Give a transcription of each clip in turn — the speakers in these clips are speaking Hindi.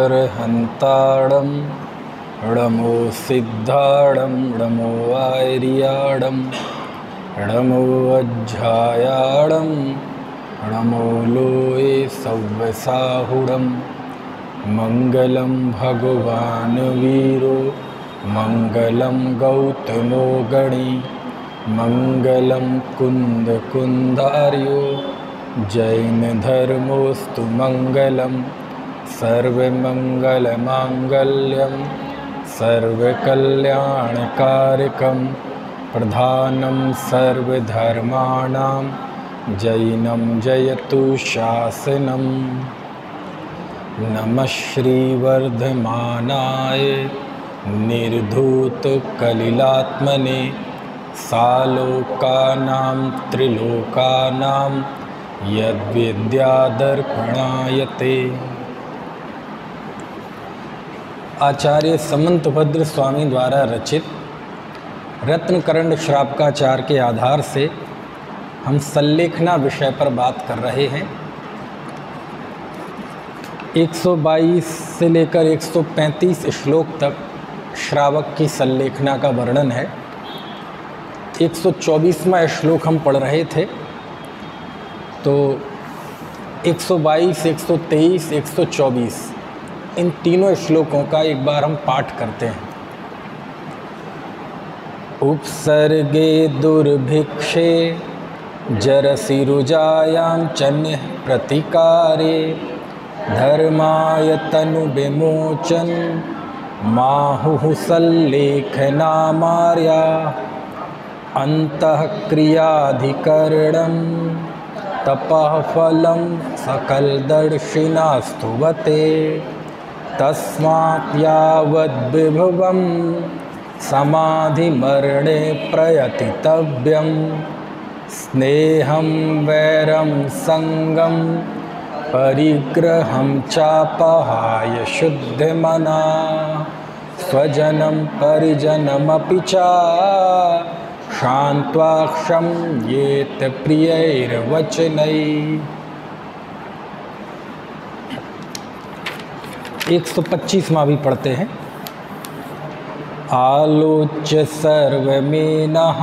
अरहन्ताडं नमो सिद्धाडं नमो आर्याडं नमो अज्जायाडं नमो लोये सव्यसाहुडं मंगलं भगवान् वीरो मंगलं गौतमो गणी मंगलं कुन्दकुन्दार्यो जैन धर्मोस्तु मंगलम सर्वमंगलमांगल्यं सर्वकल्याणकारकं प्रधानं सर्वधर्माणां जैनं जयतु शासनम्। नमः श्रीवर्धमानाय निर्धूतकलिलात्मने सालोकानां त्रिलोकानां यद्विद्यादर्पणायते। आचार्य समंतभद्र स्वामी द्वारा रचित रत्नकरंड श्रावकाचार के आधार से हम सल्लेखना विषय पर बात कर रहे हैं। 122 से लेकर 135 श्लोक तक श्रावक की सल्लेखना का वर्णन है। 124वां श्लोक हम पढ़ रहे थे, तो 122, 123, 124 इन तीनों श्लोकों का एक बार हम पाठ करते हैं। उपसर्गे दुर्भिक्षे जरसिरुजायां चन्य प्रतिकारे धर्माय तनु विमोचन माहुः सल्लेखनामार्या अंतःक्रियाधिकरणं तपः फलं सकलदर्शिनास्तुवते तस्मात् यावद्विभवं समाधिमरणे प्रयतितव्यं स्नेहं वैरं संगं परिग्रहं चापहाय शुद्धमना स्वजनं परिजनमपि च शान्त्वाक्षं येत प्रियैर्वचनैः। 125वां भी पढ़ते हैं। आलोच्य सर्वमेनः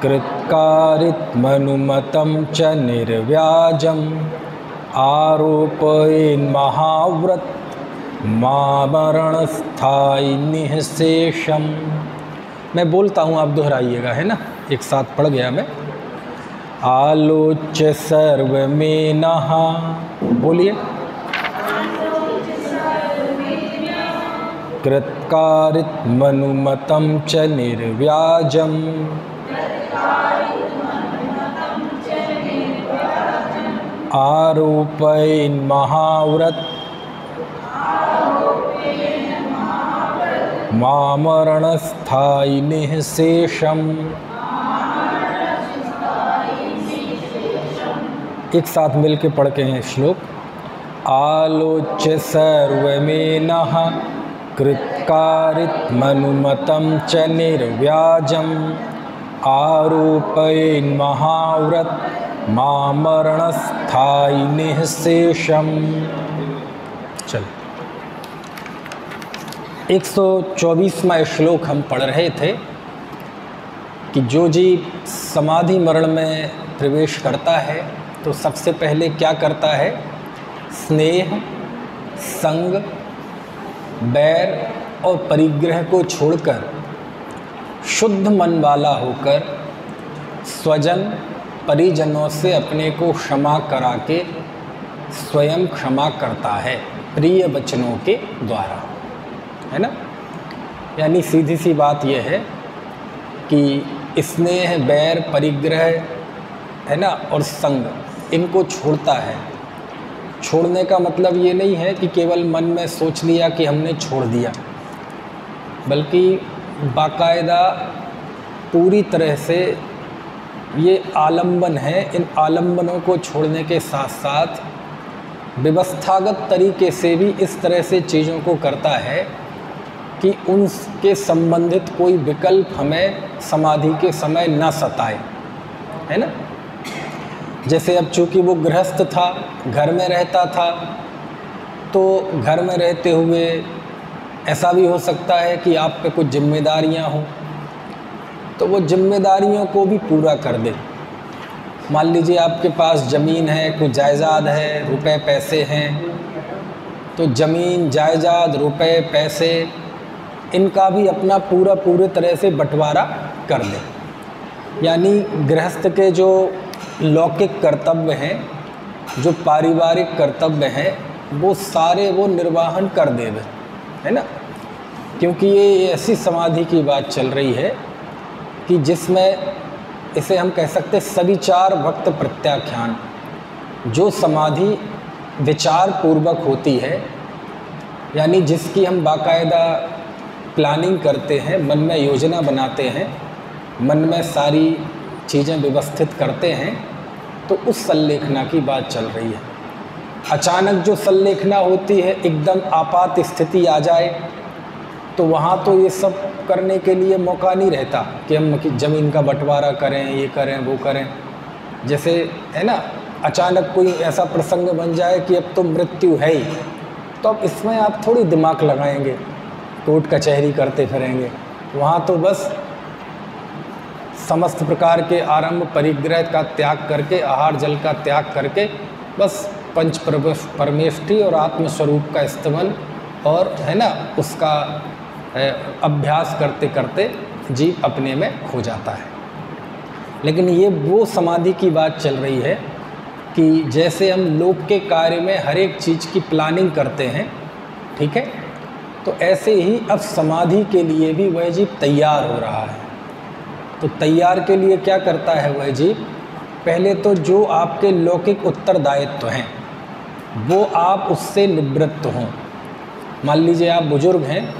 कृत्कारित्मनुमतं च निर्व्याजम् आरोपयेन्महाव्रत मामरणस्थायि निःशेषम्। मैं बोलता हूँ, आप दोहराइएगा, है ना। एक साथ पढ़ गया मैं। आलोच्य सर्वमेनः, बोलिए। कृत्कारित्मनुमतं च निर्व्याजम् आरोपयेन्महाव्रत मामरणस्थायि निःशेषम्। एक साथ मिलके पढ़ के हैं श्लोक। आलोच्य सर्वमेनः कृत्कारित्मनुमतं च निर्व्याजम् आरोपयेन्महाव्रत मामरणस्थायि निःशेषम्। चल, 124वां श्लोक हम पढ़ रहे थे कि जो जीव समाधि मरण में प्रवेश करता है तो सबसे पहले क्या करता है? स्नेह, संग, बैर और परिग्रह को छोड़कर शुद्ध मन वाला होकर स्वजन परिजनों से अपने को क्षमा करा के स्वयं क्षमा करता है प्रिय वचनों के द्वारा, है ना। यानी सीधी सी बात यह है कि स्नेह, बैर, परिग्रह, है ना, और संग, इनको छोड़ता है। छोड़ने का मतलब ये नहीं है कि केवल मन में सोच लिया कि हमने छोड़ दिया, बल्कि बाकायदा पूरी तरह से ये आलम्बन है। इन आलम्बनों को छोड़ने के साथ साथ व्यवस्थागत तरीके से भी इस तरह से चीज़ों को करता है कि उनके संबंधित कोई विकल्प हमें समाधि के समय न सताए, है ना। जैसे अब चूँकि वो गृहस्थ था, घर में रहता था, तो घर में रहते हुए ऐसा भी हो सकता है कि आप पे कुछ जिम्मेदारियां हों, तो वो जिम्मेदारियों को भी पूरा कर दे। मान लीजिए आपके पास ज़मीन है, कुछ जायदाद है, रुपए पैसे हैं, तो ज़मीन जायदाद रुपए पैसे इनका भी अपना पूरे तरह से बंटवारा कर दे। यानी गृहस्थ के जो लौकिक कर्तव्य हैं, जो पारिवारिक कर्तव्य हैं, वो सारे वो निर्वाहन कर देवे, है ना। क्योंकि ये ऐसी समाधि की बात चल रही है कि जिसमें इसे हम कह सकते सविचार भक्त प्रत्याख्यान, जो समाधि विचार पूर्वक होती है, यानी जिसकी हम बाकायदा प्लानिंग करते हैं, मन में योजना बनाते हैं, मन में सारी चीज़ें व्यवस्थित करते हैं, तो उस संलेखना की बात चल रही है। अचानक जो संलेखना होती है, एकदम आपात स्थिति आ जाए, तो वहाँ तो ये सब करने के लिए मौका नहीं रहता कि हम ज़मीन का बंटवारा करें, ये करें, वो करें। जैसे है ना, अचानक कोई ऐसा प्रसंग बन जाए कि अब तो मृत्यु है ही, तो अब इसमें आप थोड़ी दिमाग लगाएंगे, कोर्ट कचहरी करते फिरेंगे। वहाँ तो बस समस्त प्रकार के आरंभ परिग्रह का त्याग करके, आहार जल का त्याग करके, बस पंच परमेष्ठी और आत्मस्वरूप का स्तमन और है ना उसका अभ्यास करते करते जीव अपने में खो जाता है। लेकिन ये वो समाधि की बात चल रही है कि जैसे हम लोक के कार्य में हर एक चीज़ की प्लानिंग करते हैं, ठीक है, तो ऐसे ही अब समाधि के लिए भी वह जीव तैयार हो रहा है। तो तैयार के लिए क्या करता है वह जीव? पहले तो जो आपके लौकिक उत्तरदायित्व हैं वो आप उससे निवृत्त हों। मान लीजिए आप बुजुर्ग हैं,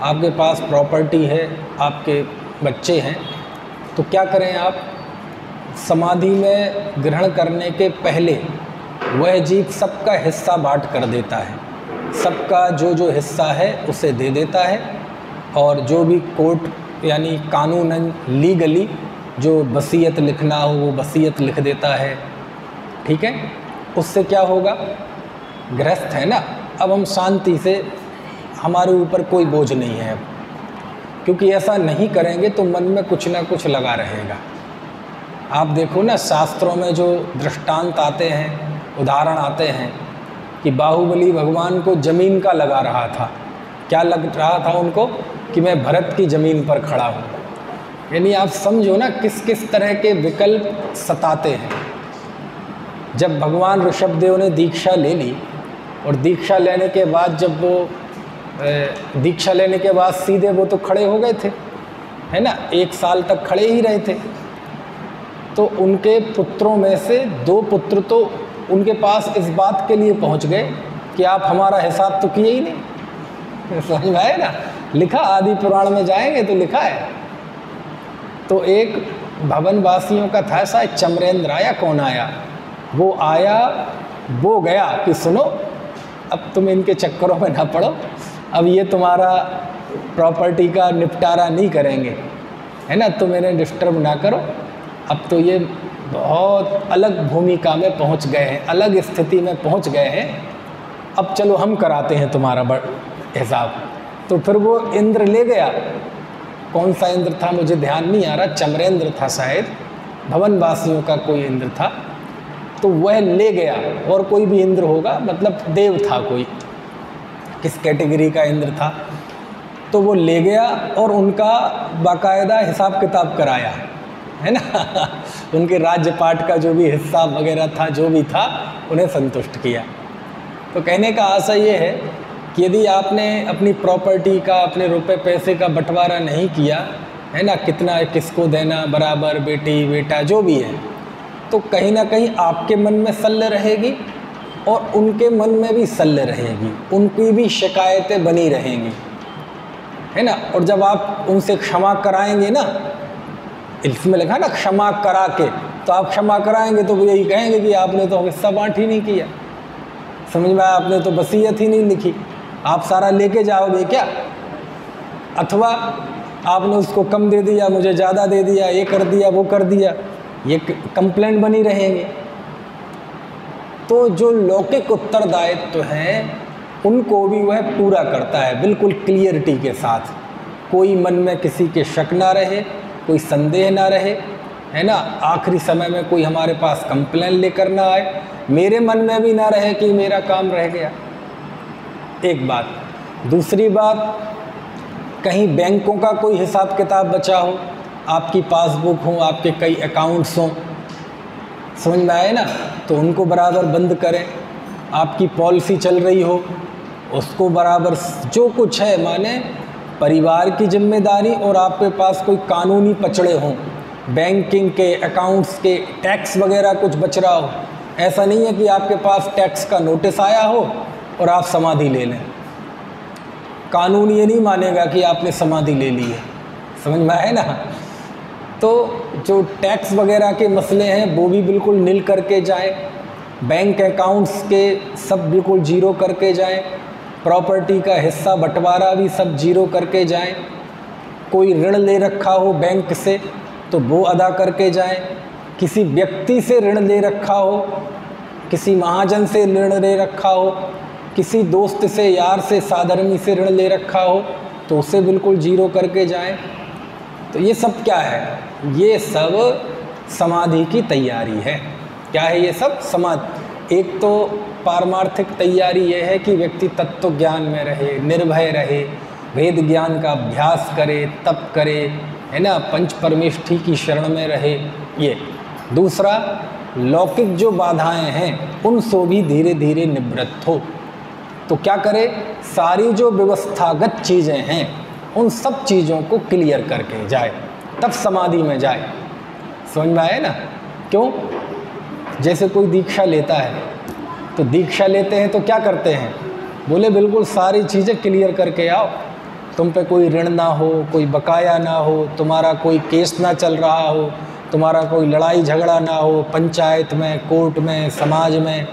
आपके पास प्रॉपर्टी है, आपके बच्चे हैं, तो क्या करें आप? समाधि में ग्रहण करने के पहले वह जीव सबका हिस्सा बांट कर देता है, सबका जो हिस्सा है उसे दे देता है, और जो भी कोर्ट यानी कानूनन लीगली जो वसीयत लिखना हो वो वसीयत लिख देता है, ठीक है। उससे क्या होगा? गृहस्थ है ना, अब हम शांति से, हमारे ऊपर कोई बोझ नहीं है अब, क्योंकि ऐसा नहीं करेंगे तो मन में कुछ ना कुछ लगा रहेगा। आप देखो ना, शास्त्रों में जो दृष्टांत आते हैं, उदाहरण आते हैं कि बाहुबली भगवान को ज़मीन का लगा रहा था। क्या लग रहा था उनको? कि मैं भरत की ज़मीन पर खड़ा हूँ। यानी आप समझो ना किस किस तरह के विकल्प सताते हैं। जब भगवान ऋषभदेव ने दीक्षा ले ली, और दीक्षा लेने के बाद जब वो दीक्षा लेने के बाद सीधे वो तो खड़े हो गए थे, है ना, 1 साल तक खड़े ही रहे थे। तो उनके पुत्रों में से 2 पुत्र तो उनके पास इस बात के लिए पहुंच गए कि आप हमारा हिसाब तो किए ही नहीं। समझ में आए ना, लिखा आदि पुराण में जाएंगे तो लिखा है। तो एक भवन वासियों का था, शायद चमरेंद्र आया, कौन आया, वो आया, वो गया कि सुनो अब तुम इनके चक्करों में ना पड़ो, अब ये तुम्हारा प्रॉपर्टी का निपटारा नहीं करेंगे, है ना, तुम इन्हें डिस्टर्ब ना करो। अब तो ये बहुत अलग भूमिका में पहुंच गए हैं, अलग स्थिति में पहुंच गए हैं, अब चलो हम कराते हैं तुम्हारा हिसाब। तो फिर वो इंद्र ले गया, कौन सा इंद्र था मुझे ध्यान नहीं आ रहा, चमरेंद्र था शायद, भवनवासियों का कोई इंद्र था, तो वह ले गया। और कोई भी इंद्र होगा, मतलब देव था कोई, किस कैटेगरी का इंद्र था, तो वो ले गया और उनका बाकायदा हिसाब किताब कराया, है ना। उनके राज्य पाट का जो भी हिस्सा वगैरह था, जो भी था, उन्हें संतुष्ट किया। तो कहने का आशय ये है कि यदि आपने अपनी प्रॉपर्टी का, अपने रुपए पैसे का बंटवारा नहीं किया, है ना, कितना किसको देना बराबर, बेटी बेटा जो भी है, तो कहीं ना कहीं आपके मन में सल्ल रहेगी और उनके मन में भी सल्ल रहेगी, उनकी भी शिकायतें बनी रहेंगी, है ना। और जब आप उनसे क्षमा कराएंगे ना, इसमें लिखा ना क्षमा करा के, तो आप क्षमा कराएंगे तो वो यही कहेंगे कि आपने तो हिस्सा बांट ही नहीं किया, समझ में आया, आपने तो वसीयत ही नहीं लिखी, आप सारा लेके जाओगे क्या? अथवा आपने उसको कम दे दिया, मुझे ज़्यादा दे दिया, ये कर दिया, वो कर दिया, ये कंप्लेंट बनी रहेंगे। तो जो लौकिक उत्तरदायित्व हैं उनको भी वह पूरा करता है बिल्कुल क्लियरिटी के साथ। कोई मन में किसी के शक ना रहे, कोई संदेह ना रहे, है ना। आखिरी समय में कोई हमारे पास कंप्लेन लेकर ना आए, मेरे मन में भी ना रहे कि मेरा काम रह गया। एक बात। दूसरी बात, कहीं बैंकों का कोई हिसाब किताब बचा हो, आपकी पासबुक हो, आपके कई अकाउंट्स हों, समझ में आए ना, तो उनको बराबर बंद करें। आपकी पॉलिसी चल रही हो, उसको बराबर जो कुछ है, माने परिवार की जिम्मेदारी और आपके पास कोई कानूनी पचड़े हों, बैंकिंग के, अकाउंट्स के, टैक्स वगैरह कुछ बच रहा हो। ऐसा नहीं है कि आपके पास टैक्स का नोटिस आया हो और आप समाधि ले लें। कानून ये नहीं मानेगा कि आपने समाधि ले ली है, समझ में आए ना। तो जो टैक्स वगैरह के मसले हैं वो भी बिल्कुल नील करके जाएं, बैंक अकाउंट्स के सब बिल्कुल जीरो करके जाएं, प्रॉपर्टी का हिस्सा बंटवारा भी सब जीरो करके जाएं। कोई ऋण ले रखा हो बैंक से तो वो अदा करके जाएं। किसी व्यक्ति से ऋण ले रखा हो, किसी महाजन से ऋण ले रखा हो, किसी दोस्त से, यार से, साधर्मी से ऋण ले रखा हो तो उसे बिल्कुल जीरो करके जाएं। तो ये सब क्या है? ये सब समाधि की तैयारी है। क्या है ये सब? समाधि। एक तो पारमार्थिक तैयारी ये है कि व्यक्ति तत्व ज्ञान में रहे, निर्भय रहे, वेद ज्ञान का अभ्यास करे, तप करे, है ना, पंच परमेष्ठी की शरण में रहे। ये दूसरा, लौकिक जो बाधाएं हैं उनसे भी धीरे धीरे निवृत्त हो। तो क्या करे? सारी जो व्यवस्थागत चीज़ें हैं उन सब चीज़ों को क्लियर करके जाए, तब समाधि में जाए। समझ में आए ना? क्यों? जैसे कोई दीक्षा लेता है तो दीक्षा लेते हैं तो क्या करते हैं? बोले बिल्कुल सारी चीज़ें क्लियर करके आओ, तुम पे कोई ऋण ना हो, कोई बकाया ना हो, तुम्हारा कोई केस ना चल रहा हो, तुम्हारा कोई लड़ाई झगड़ा ना हो, पंचायत में, कोर्ट में, समाज में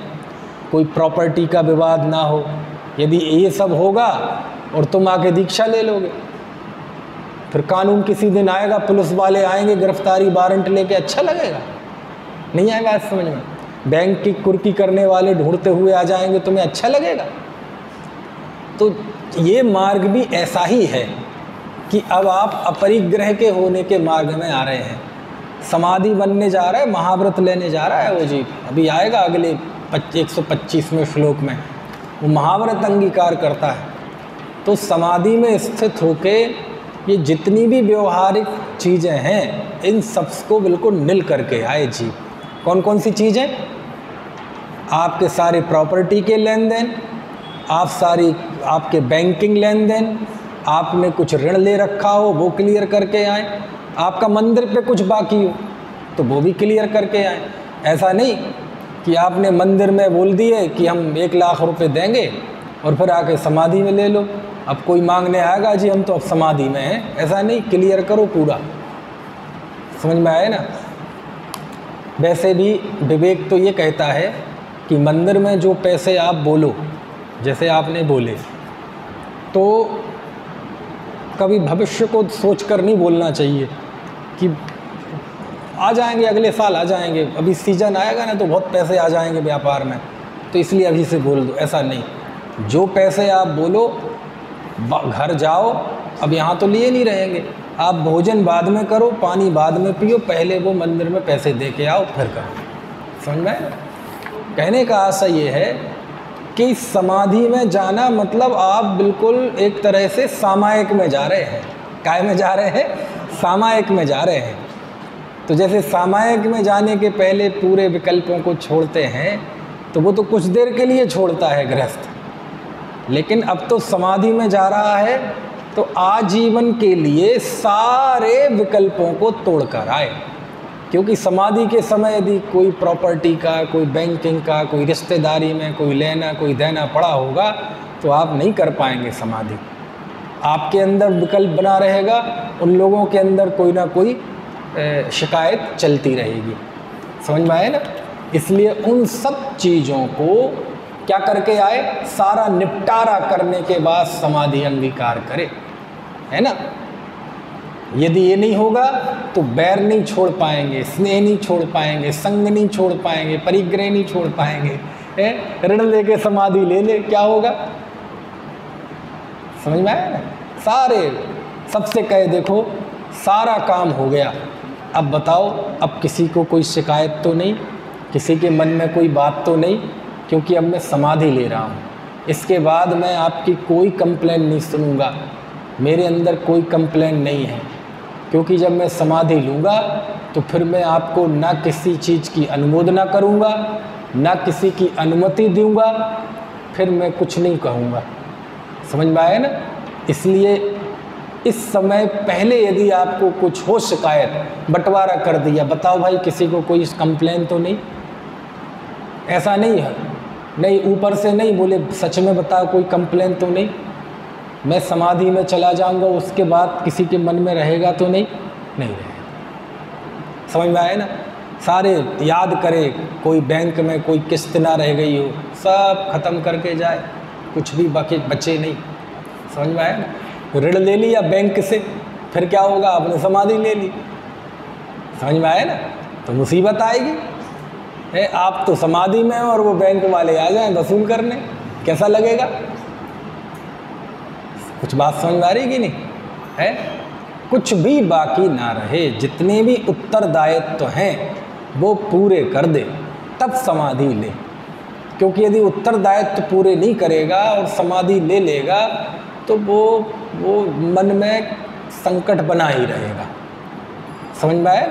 कोई प्रॉपर्टी का विवाद ना हो। यदि ये सब होगा और तुम आके दीक्षा ले लोगे, फिर कानून किसी दिन आएगा, पुलिस वाले आएंगे गिरफ्तारी वारंट लेके, अच्छा लगेगा? नहीं आएगा समझ में। बैंक की कुर्की करने वाले ढूंढते हुए आ जाएंगे, तुम्हें अच्छा लगेगा? तो ये मार्ग भी ऐसा ही है कि अब आप अपरिग्रह के होने के मार्ग में आ रहे हैं। समाधि बनने जा रहा है, महाव्रत लेने जा रहा है वो जी, अभी आएगा अगले 125वें श्लोक में, वो महाव्रत अंगीकार करता है। तो समाधि में स्थित होके ये जितनी भी व्यवहारिक चीज़ें हैं इन सबको बिल्कुल नील करके आए जी। कौन कौन सी चीज़ें? आपके सारे प्रॉपर्टी के लेन देन, आपके बैंकिंग लेन देन, आपने कुछ ऋण ले रखा हो वो क्लियर करके आए, आपका मंदिर पे कुछ बाकी हो तो वो भी क्लियर करके आए। ऐसा नहीं कि आपने मंदिर में बोल दिए कि हम 1 लाख रुपए देंगे और फिर आके समाधि में ले लो, अब कोई मांगने आएगा जी हम तो अब समाधि में हैं। ऐसा नहीं, क्लियर करो पूरा। समझ में आए ना? वैसे भी विवेक तो ये कहता है कि मंदिर में जो पैसे आप बोलो, जैसे आपने बोले, तो कभी भविष्य को सोचकर नहीं बोलना चाहिए कि आ जाएंगे, अगले साल आ जाएंगे, अभी सीजन आएगा ना तो बहुत पैसे आ जाएंगे व्यापार में, तो इसलिए अभी से बोल दो। ऐसा नहीं, जो पैसे आप बोलो, घर जाओ, अब यहाँ तो लिए नहीं रहेंगे, आप भोजन बाद में करो, पानी बाद में पियो, पहले वो मंदिर में पैसे दे के आओ फिर करो। समझ में? कहने का आशय ये है कि समाधि में जाना मतलब आप बिल्कुल एक तरह से सामायिक में जा रहे हैं। काय में जा रहे हैं? सामायिक में जा रहे हैं। तो जैसे सामायिक में जाने के पहले पूरे विकल्पों को छोड़ते हैं तो वो तो कुछ देर के लिए छोड़ता है गृहस्थ, लेकिन अब तो समाधि में जा रहा है तो आजीवन के लिए सारे विकल्पों को तोड़कर आए। क्योंकि समाधि के समय यदि कोई प्रॉपर्टी का, कोई बैंकिंग का, कोई रिश्तेदारी में कोई लेना कोई देना पड़ा होगा तो आप नहीं कर पाएंगे समाधि। आपके अंदर विकल्प बना रहेगा, उन लोगों के अंदर कोई ना कोई शिकायत चलती रहेगी। समझ में आए ना? इसलिए उन सब चीज़ों को क्या करके आए? सारा निपटारा करने के बाद समाधि अंगीकार करे, है ना। यदि ये नहीं होगा तो बैर नहीं छोड़ पाएंगे, स्नेह नहीं छोड़ पाएंगे, संग नहीं छोड़ पाएंगे, परिग्रह नहीं छोड़ पाएंगे। ऋण लेके समाधि ले ले, क्या होगा? समझ में आया ना? सारे सबसे कहे देखो सारा काम हो गया, अब बताओ, अब किसी को कोई शिकायत तो नहीं, किसी के मन में कोई बात तो नहीं, क्योंकि अब मैं समाधि ले रहा हूँ। इसके बाद मैं आपकी कोई कंप्लेंट नहीं सुनूंगा, मेरे अंदर कोई कंप्लेंट नहीं है, क्योंकि जब मैं समाधि लूँगा तो फिर मैं आपको ना किसी चीज़ की अनुमोदना करूँगा, ना किसी की अनुमति दूँगा, फिर मैं कुछ नहीं कहूँगा। समझ में आया ना? इसलिए इस समय पहले यदि आपको कुछ हो शिकायत, बंटवारा कर दिया, बताओ भाई किसी को कोई कंप्लेन तो नहीं, ऐसा नहीं है, नहीं ऊपर से नहीं बोले, सच में बताओ कोई कंप्लेन तो नहीं, मैं समाधि में चला जाऊंगा उसके बाद किसी के मन में रहेगा तो नहीं, नहीं रहेगा। समझ में आया ना? सारे याद करे, कोई बैंक में कोई किस्त ना रह गई हो, सब खत्म करके जाए, कुछ भी बाकी बचे नहीं। समझ में आया ना? ऋण ले लिया बैंक से, फिर क्या होगा, आपने समाधि ले ली। समझ में आया ना? तो मुसीबत आएगी। आप तो समाधि में और वो बैंक वाले आ जाएं वसूल करने, कैसा लगेगा? कुछ बात समझ में आ रही कि नहीं है? कुछ भी बाकी ना रहे, जितने भी उत्तरदायित्व हैं वो पूरे कर दे, तब समाधि ले। क्योंकि यदि उत्तरदायित्व पूरे नहीं करेगा और समाधि ले लेगा तो वो मन में संकट बना ही रहेगा। समझ में आया?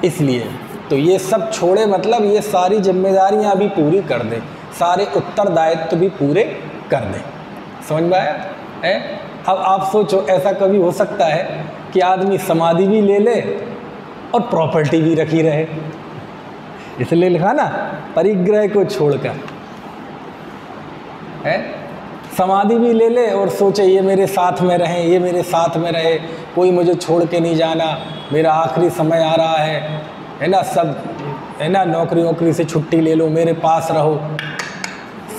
इसलिए तो ये सब छोड़े, मतलब ये सारी जिम्मेदारियां भी पूरी कर दे, सारे उत्तरदायित्व भी पूरे कर दे। समझ में आया है? अब आप सोचो, ऐसा कभी हो सकता है कि आदमी समाधि भी ले ले और प्रॉपर्टी भी रखी रहे? इसलिए लिखा ना, परिग्रह को छोड़कर है, समाधि भी ले ले और सोचे ये मेरे साथ में रहे, ये मेरे साथ में रहे, कोई मुझे छोड़ के नहीं जाना, मेरा आखिरी समय आ रहा है ना, सब है ना, नौकरी से छुट्टी ले लो, मेरे पास रहो।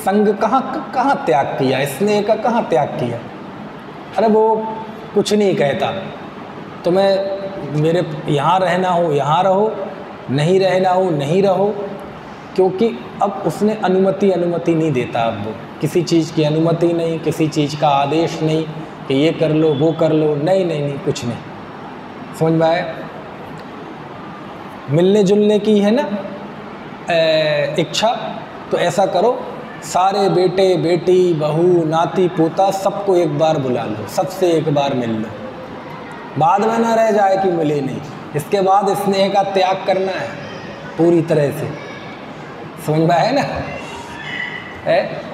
संग कहाँ त्याग किया, स्नेह का कहाँ त्याग किया? अरे वो कुछ नहीं कहता, तुम्हें मेरे यहाँ रहना हो यहाँ रहो, नहीं रहना हो नहीं रहो, क्योंकि अब उसने अनुमति नहीं देता। अब वो किसी चीज़ की अनुमति नहीं, किसी चीज़ का आदेश नहीं कि ये कर लो वो कर लो, नहीं कुछ नहीं। समझ में आया? मिलने जुलने की है ना इच्छा, तो ऐसा करो, सारे बेटे बेटी बहू नाती पोता सबको एक बार बुला लो, सबसे एक बार मिल लो, बाद में ना रह जाए कि मिले नहीं। इसके बाद स्नेह का त्याग करना है पूरी तरह से। समझ में है ना?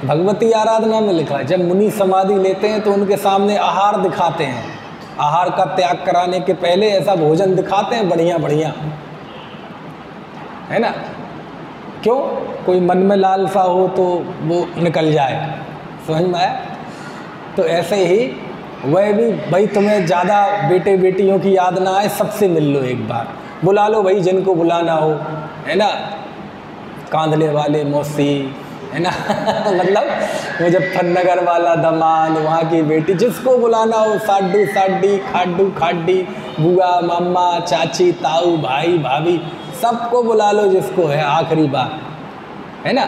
भगवती आराधना में लिखा है, जब मुनि समाधि लेते हैं तो उनके सामने आहार दिखाते हैं, आहार का त्याग कराने के पहले ऐसा भोजन दिखाते हैं बढ़िया बढ़िया, है ना? क्यों? कोई मन में लालसा हो तो वो निकल जाए। समझ में आया? तो ऐसे ही वह भी भाई, तुम्हें ज़्यादा बेटे बेटियों की याद ना आए, सबसे मिल लो एक बार, बुला लो भाई जिनको बुलाना हो, है ना, कांधले वाले मौसी, है ना मतलब मुजफ्फरनगर वाला दमाद, वहाँ की बेटी, जिसको बुलाना हो, साडू साडी खाडू खाडी, बुआ मम्मा चाची ताऊ भाई भाभी, सबको बुला लो जिसको है, आखिरी बार, है ना।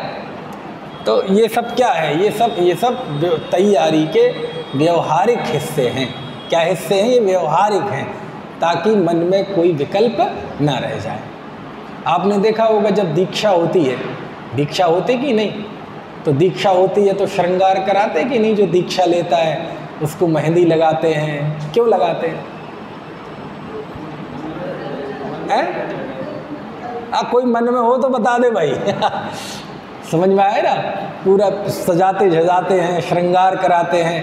तो ये सब क्या है? ये सब तैयारी के व्यवहारिक हिस्से हैं। क्या हिस्से हैं? ये व्यवहारिक हैं, ताकि मन में कोई विकल्प ना रह जाए। आपने देखा होगा जब दीक्षा होती है, दीक्षा होती कि नहीं, तो दीक्षा होती है तो श्रृंगार कराते कि नहीं? जो दीक्षा लेता है उसको मेहंदी लगाते हैं, क्यों लगाते हैं? कोई मन में हो तो बता दे भाई समझ में आए ना? पूरा सजाते सजाते हैं, श्रृंगार कराते हैं।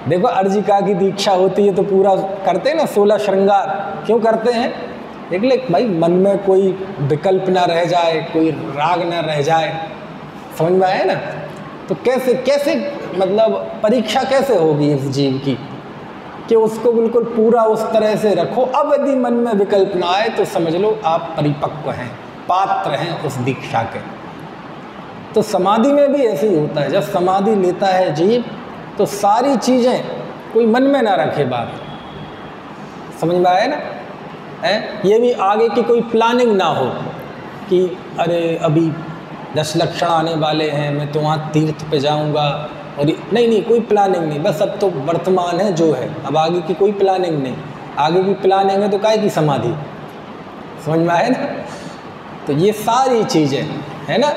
देखो अर्जिका की दीक्षा होती है तो पूरा करते हैं ना 16 श्रृंगार, क्यों करते हैं? देख भाई, मन में कोई विकल्प ना रह जाए, कोई राग ना रह जाए। समझ में आया ना? तो कैसे मतलब परीक्षा कैसे होगी इस जीव की कि उसको बिल्कुल पूरा उस तरह से रखो। अब यदि मन में विकल्प ना आए तो समझ लो आप परिपक्व हैं, पात्र हैं उस दीक्षा के। तो समाधि में भी ऐसे ही होता है, जब समाधि लेता है जीव तो सारी चीज़ें कोई मन में ना रखे बात। समझ में आया ना? ये भी आगे की कोई प्लानिंग ना हो कि अरे अभी 10 लक्षण आने वाले हैं, मैं तो वहाँ तीर्थ पे जाऊँगा, और नहीं कोई प्लानिंग नहीं, बस अब तो वर्तमान है जो है, अब आगे की कोई प्लानिंग नहीं। आगे की प्लानिंग है तो काहे की समाधि, समझ में आए ना। तो ये सारी चीज़ें है ना।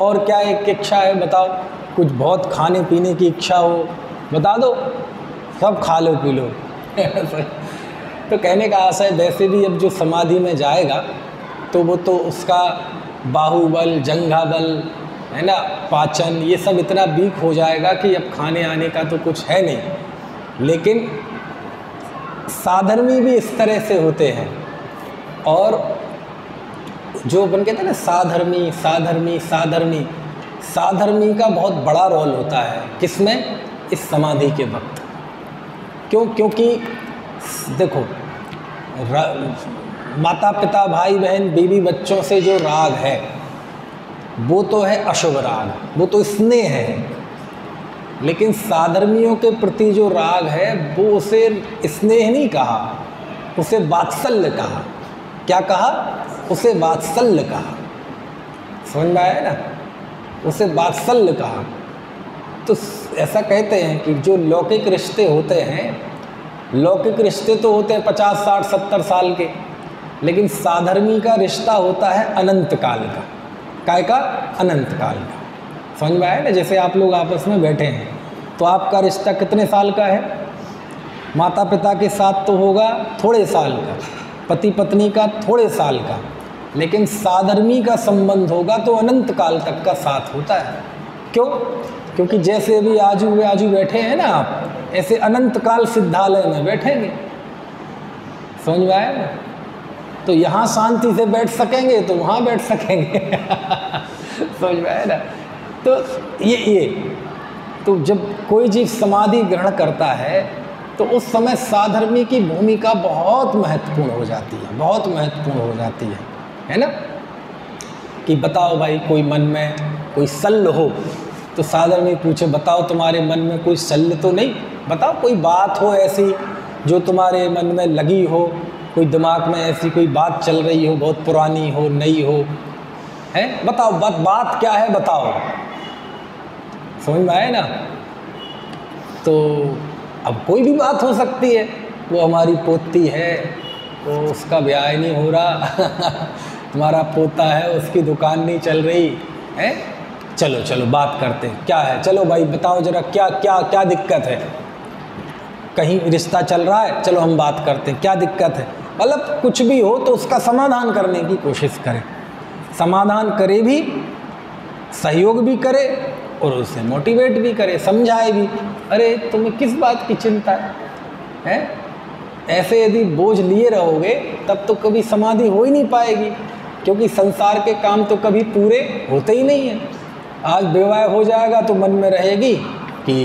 और क्या एक इच्छा है बताओ, कुछ बहुत खाने पीने की इच्छा हो बता दो, सब खा लो पी लो। तो कहने का आशय वैसे भी अब जो समाधि में जाएगा तो वो तो उसका बाहुबल, जंघाबल है ना, पाचन, ये सब इतना वीक हो जाएगा कि अब खाने आने का तो कुछ है नहीं। लेकिन साधर्मी भी इस तरह से होते हैं। और जो अपन कहते हैं ना साधर्मी साधर्मी साधर्मी, साधर्मी का बहुत बड़ा रोल होता है किसमें, इस समाधि के वक्त। क्यों? क्योंकि देखो माता पिता भाई बहन बीवी बच्चों से जो राग है वो तो है अशुभ राग, वो तो स्नेह है। लेकिन साधर्मियों के प्रति जो राग है वो उसे स्नेह नहीं कहा, उसे वात्सल्य कहा। क्या कहा? उसे वात्सल्य कहा। समझ में आया ना, उसे वात्सल्य कहा। तो ऐसा कहते हैं कि जो लौकिक रिश्ते होते हैं, लौकिक रिश्ते तो होते हैं 50, 60, 70 साल के, लेकिन साधर्मी का रिश्ता होता है अनंत काल का। काय का? अनंत काल का। समझ में आया ना। जैसे आप लोग आपस में बैठे हैं तो आपका रिश्ता कितने साल का है? माता पिता के साथ तो होगा थोड़े साल का, पति पत्नी का थोड़े साल का, लेकिन साधर्मी का संबंध होगा तो अनंत काल तक का साथ होता है। क्यों? क्योंकि जैसे अभी आजू बैठे हैं ना आप, ऐसे अनंत काल सिद्धालय में बैठेंगे। समझ में आया ना। तो यहाँ शांति से बैठ सकेंगे तो वहाँ बैठ सकेंगे। समझ में आया ना। तो ये तो जब कोई जीव समाधि ग्रहण करता है तो उस समय साधर्मी की भूमिका बहुत महत्वपूर्ण हो जाती है, बहुत महत्वपूर्ण हो जाती है ना। कि बताओ भाई, कोई मन में कोई शल्य हो तो साधर्मी पूछे बताओ तुम्हारे मन में कोई शल्य तो नहीं, बताओ कोई बात हो ऐसी जो तुम्हारे मन में लगी हो, कोई दिमाग में ऐसी कोई बात चल रही हो, बहुत पुरानी हो, नई हो, है, बताओ बात क्या है बताओ। समझ में आए ना। तो अब कोई भी बात हो सकती है, वो हमारी पोती है, वो उसका ब्याह नहीं हो रहा, तुम्हारा पोता है उसकी दुकान नहीं चल रही है, चलो बात करते हैं, क्या है, चलो भाई बताओ जरा क्या दिक्कत है, कहीं रिश्ता चल रहा है, चलो हम बात करते हैं, क्या दिक्कत है। मतलब कुछ भी हो तो उसका समाधान करने की कोशिश करें, समाधान करे भी, सहयोग भी करे और उसे मोटिवेट भी करे, समझाए भी। अरे तुम्हें किस बात की चिंता है? ऐसे यदि बोझ लिए रहोगे तब तो कभी समाधि हो ही नहीं पाएगी, क्योंकि संसार के काम तो कभी पूरे होते ही नहीं हैं। आज विवाह हो जाएगा तो मन में रहेगी कि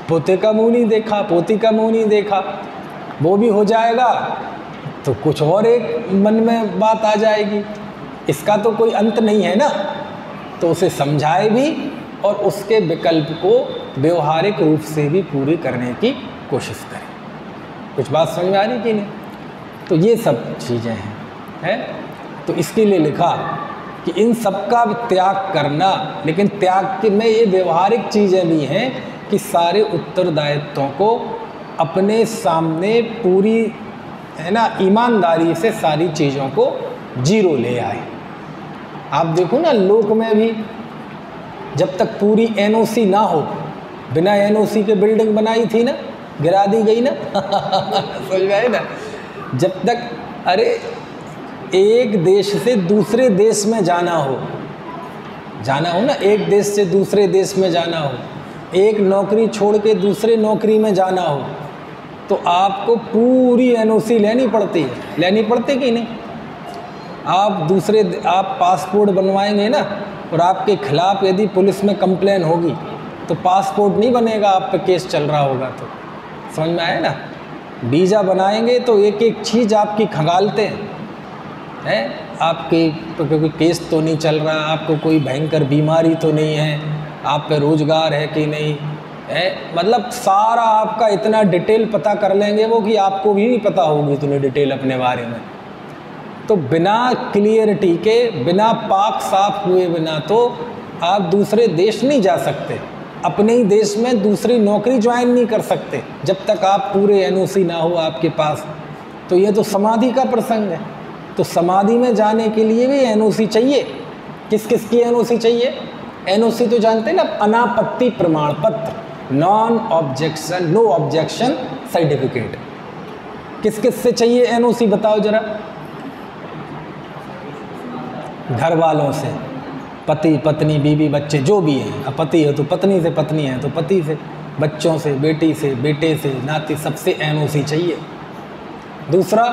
पोते का मुँह नहीं देखा, पोती का मुँह नहीं देखा, वो भी हो जाएगा तो कुछ और एक मन में बात आ जाएगी, इसका तो कोई अंत नहीं है ना। तो उसे समझाए भी और उसके विकल्प को व्यवहारिक रूप से भी पूरी करने की कोशिश करें। कुछ बात समझ में आ रही कि नहीं? तो ये सब चीज़ें हैं। तो इसके लिए लिखा कि इन सब का त्याग करना, लेकिन त्याग में ये व्यवहारिक चीज़ें भी हैं कि सारे उत्तरदायित्वों को अपने सामने पूरी है ना ईमानदारी से सारी चीज़ों को जीरो ले आए। आप देखो ना, लोक में भी जब तक पूरी एनओसी ना हो, बिना एनओसी के बिल्डिंग बनाई थी ना, गिरा दी गई ना। समझ में आए ना। जब तक अरे एक देश से दूसरे देश में जाना हो ना, एक देश से दूसरे देश में जाना हो, एक नौकरी छोड़ के दूसरे नौकरी में जाना हो, तो आपको पूरी एनओसी लेनी पड़ती कि नहीं? आप पासपोर्ट बनवाएंगे ना, और आपके खिलाफ यदि पुलिस में कंप्लेन होगी तो पासपोर्ट नहीं बनेगा, आप पे केस चल रहा होगा। तो समझ में आया ना। वीज़ा बनाएंगे तो एक एक चीज़ आपकी खंगालते हैं, आपके क्योंकि केस तो नहीं चल रहा, आपको कोई भयंकर बीमारी तो नहीं है, आप पे रोज़गार है कि नहीं है, मतलब सारा आपका इतना डिटेल पता कर लेंगे वो कि आपको भी नहीं पता होगी इतनी डिटेल अपने बारे में। तो बिना क्लियरिटी के, बिना पाक साफ हुए बिना तो आप दूसरे देश नहीं जा सकते। अपने ही देश में दूसरी नौकरी ज्वाइन नहीं कर सकते जब तक आप पूरे एनओसी ना हो आपके पास। तो ये तो समाधि का प्रसंग है। तो समाधि में जाने के लिए भी एनओसी चाहिए। किस किस की एनओसी चाहिए? एनओसी तो जानते हैं ना, अनापत्ति प्रमाण पत्र, non objection, no objection certificate. किस किस से चाहिए एनओसी बताओ जरा? घर वालों से, पति पत्नी बीवी बच्चे जो भी हैं। अब पति है तो पत्नी से, पत्नी है तो पति से, बच्चों से, बेटी से, बेटे से, नाती, सबसे एनओसी चाहिए। दूसरा,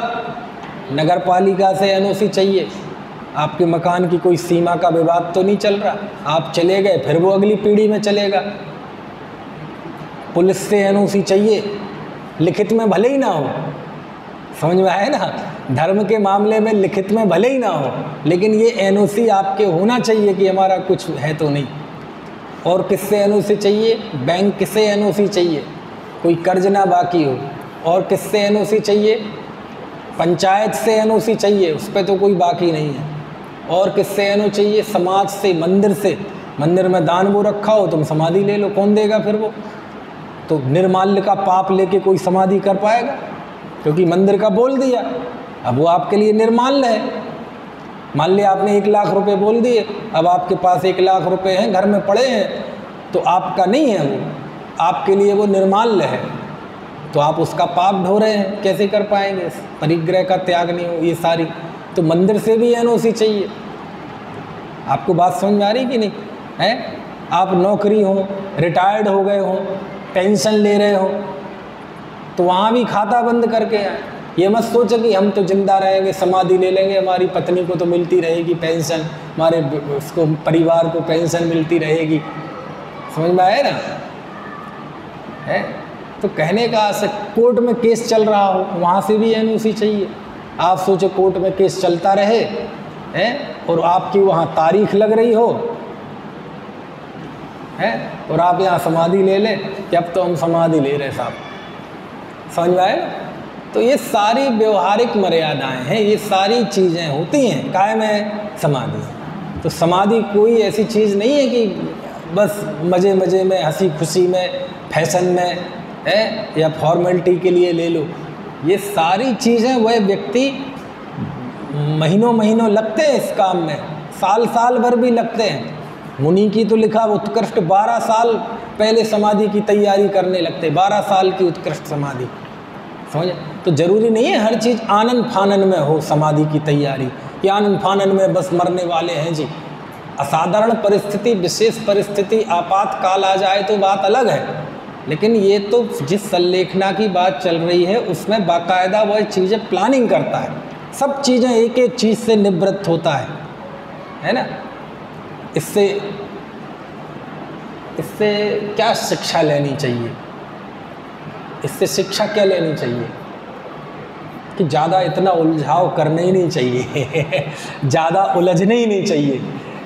नगर पालिका से एनओसी चाहिए। आपके मकान की कोई सीमा का विवाद तो नहीं चल रहा, आप चले गए फिर वो अगली पीढ़ी में चलेगा। पुलिस से एनओसी चाहिए, लिखित में भले ही ना हो, समझ में आए ना? धर्म के मामले में लिखित में भले ही ना हो, लेकिन ये एनओसी आपके होना चाहिए कि हमारा कुछ है तो नहीं। और किससे एनओसी चाहिए? बैंक से एनओसी चाहिए, कोई कर्ज ना बाकी हो। और किससे एनओसी चाहिए? पंचायत से एनओसी चाहिए, उस पर तो कोई बाकी नहीं है। और किससे एनओसी चाहिए? समाज से, मंदिर से। मंदिर में दान वो रखा हो, तुम समाधि ले लो, कौन देगा फिर वो? तो निर्माल्य का पाप लेके कोई समाधि कर पाएगा? क्योंकि मंदिर का बोल दिया, अब वो आपके लिए निर्माल्य है। मान लिया आपने 1 लाख रुपए बोल दिए, अब आपके पास 1 लाख रुपए हैं, घर में पड़े हैं, तो आपका नहीं है वो, आपके लिए वो निर्माल्य है। तो आप उसका पाप ढो रहे हैं, कैसे कर पाएंगे? परिग्रह का त्याग नहीं हो, ये सारी। तो मंदिर से भी एनओसी चाहिए। आपको बात समझ में आ रही कि नहीं है? आप नौकरी हो, रिटायर्ड हो गए हो, पेंशन ले रहे हो, तो वहाँ भी खाता बंद करके आए। ये मत सोचो कि हम तो जिंदा रहेंगे, समाधि ले लेंगे, हमारी पत्नी को तो मिलती रहेगी पेंशन, हमारे उसको परिवार को पेंशन मिलती रहेगी। समझ में आया ना? है तो कहने का कोर्ट में केस चल रहा हो, वहाँ से भी एनओसी चाहिए। आप सोचो कोर्ट में केस चलता रहे हैं और आपकी वहाँ तारीख लग रही हो है, और आप यहाँ समाधि ले लें कि अब तो हम समाधि ले रहे साहब। समझ में आए? तो ये सारी व्यवहारिक मर्यादाएं हैं, ये सारी चीज़ें होती हैं कायम है समाधि। तो समाधि कोई ऐसी चीज़ नहीं है कि बस मज़े मज़े में, हंसी खुशी में, फैशन में है या फॉर्मेलिटी के लिए ले लो। ये सारी चीज़ें वह व्यक्ति महीनों महीनों लगते हैं इस काम में, साल साल भर भी लगते हैं। मुनि की तो लिखा उत्कृष्ट 12 साल पहले समाधि की तैयारी करने लगते, 12 साल की उत्कृष्ट समाधि। समझे? तो ज़रूरी नहीं है हर चीज़ आनन फानन में हो समाधि की तैयारी, कि आनन फानन में बस मरने वाले हैं जी। असाधारण परिस्थिति, विशेष परिस्थिति, आपातकाल आ जाए तो बात अलग है, लेकिन ये तो जिस संलेखना की बात चल रही है उसमें बाकायदा वह चीज़ें प्लानिंग करता है, सब चीज़ें एक एक चीज़ से निवृत्त होता है ना? इससे क्या शिक्षा लेनी चाहिए? इससे शिक्षा क्या लेनी चाहिए? कि ज़्यादा इतना उलझाव करना ही नहीं चाहिए ज़्यादा उलझने ही नहीं चाहिए।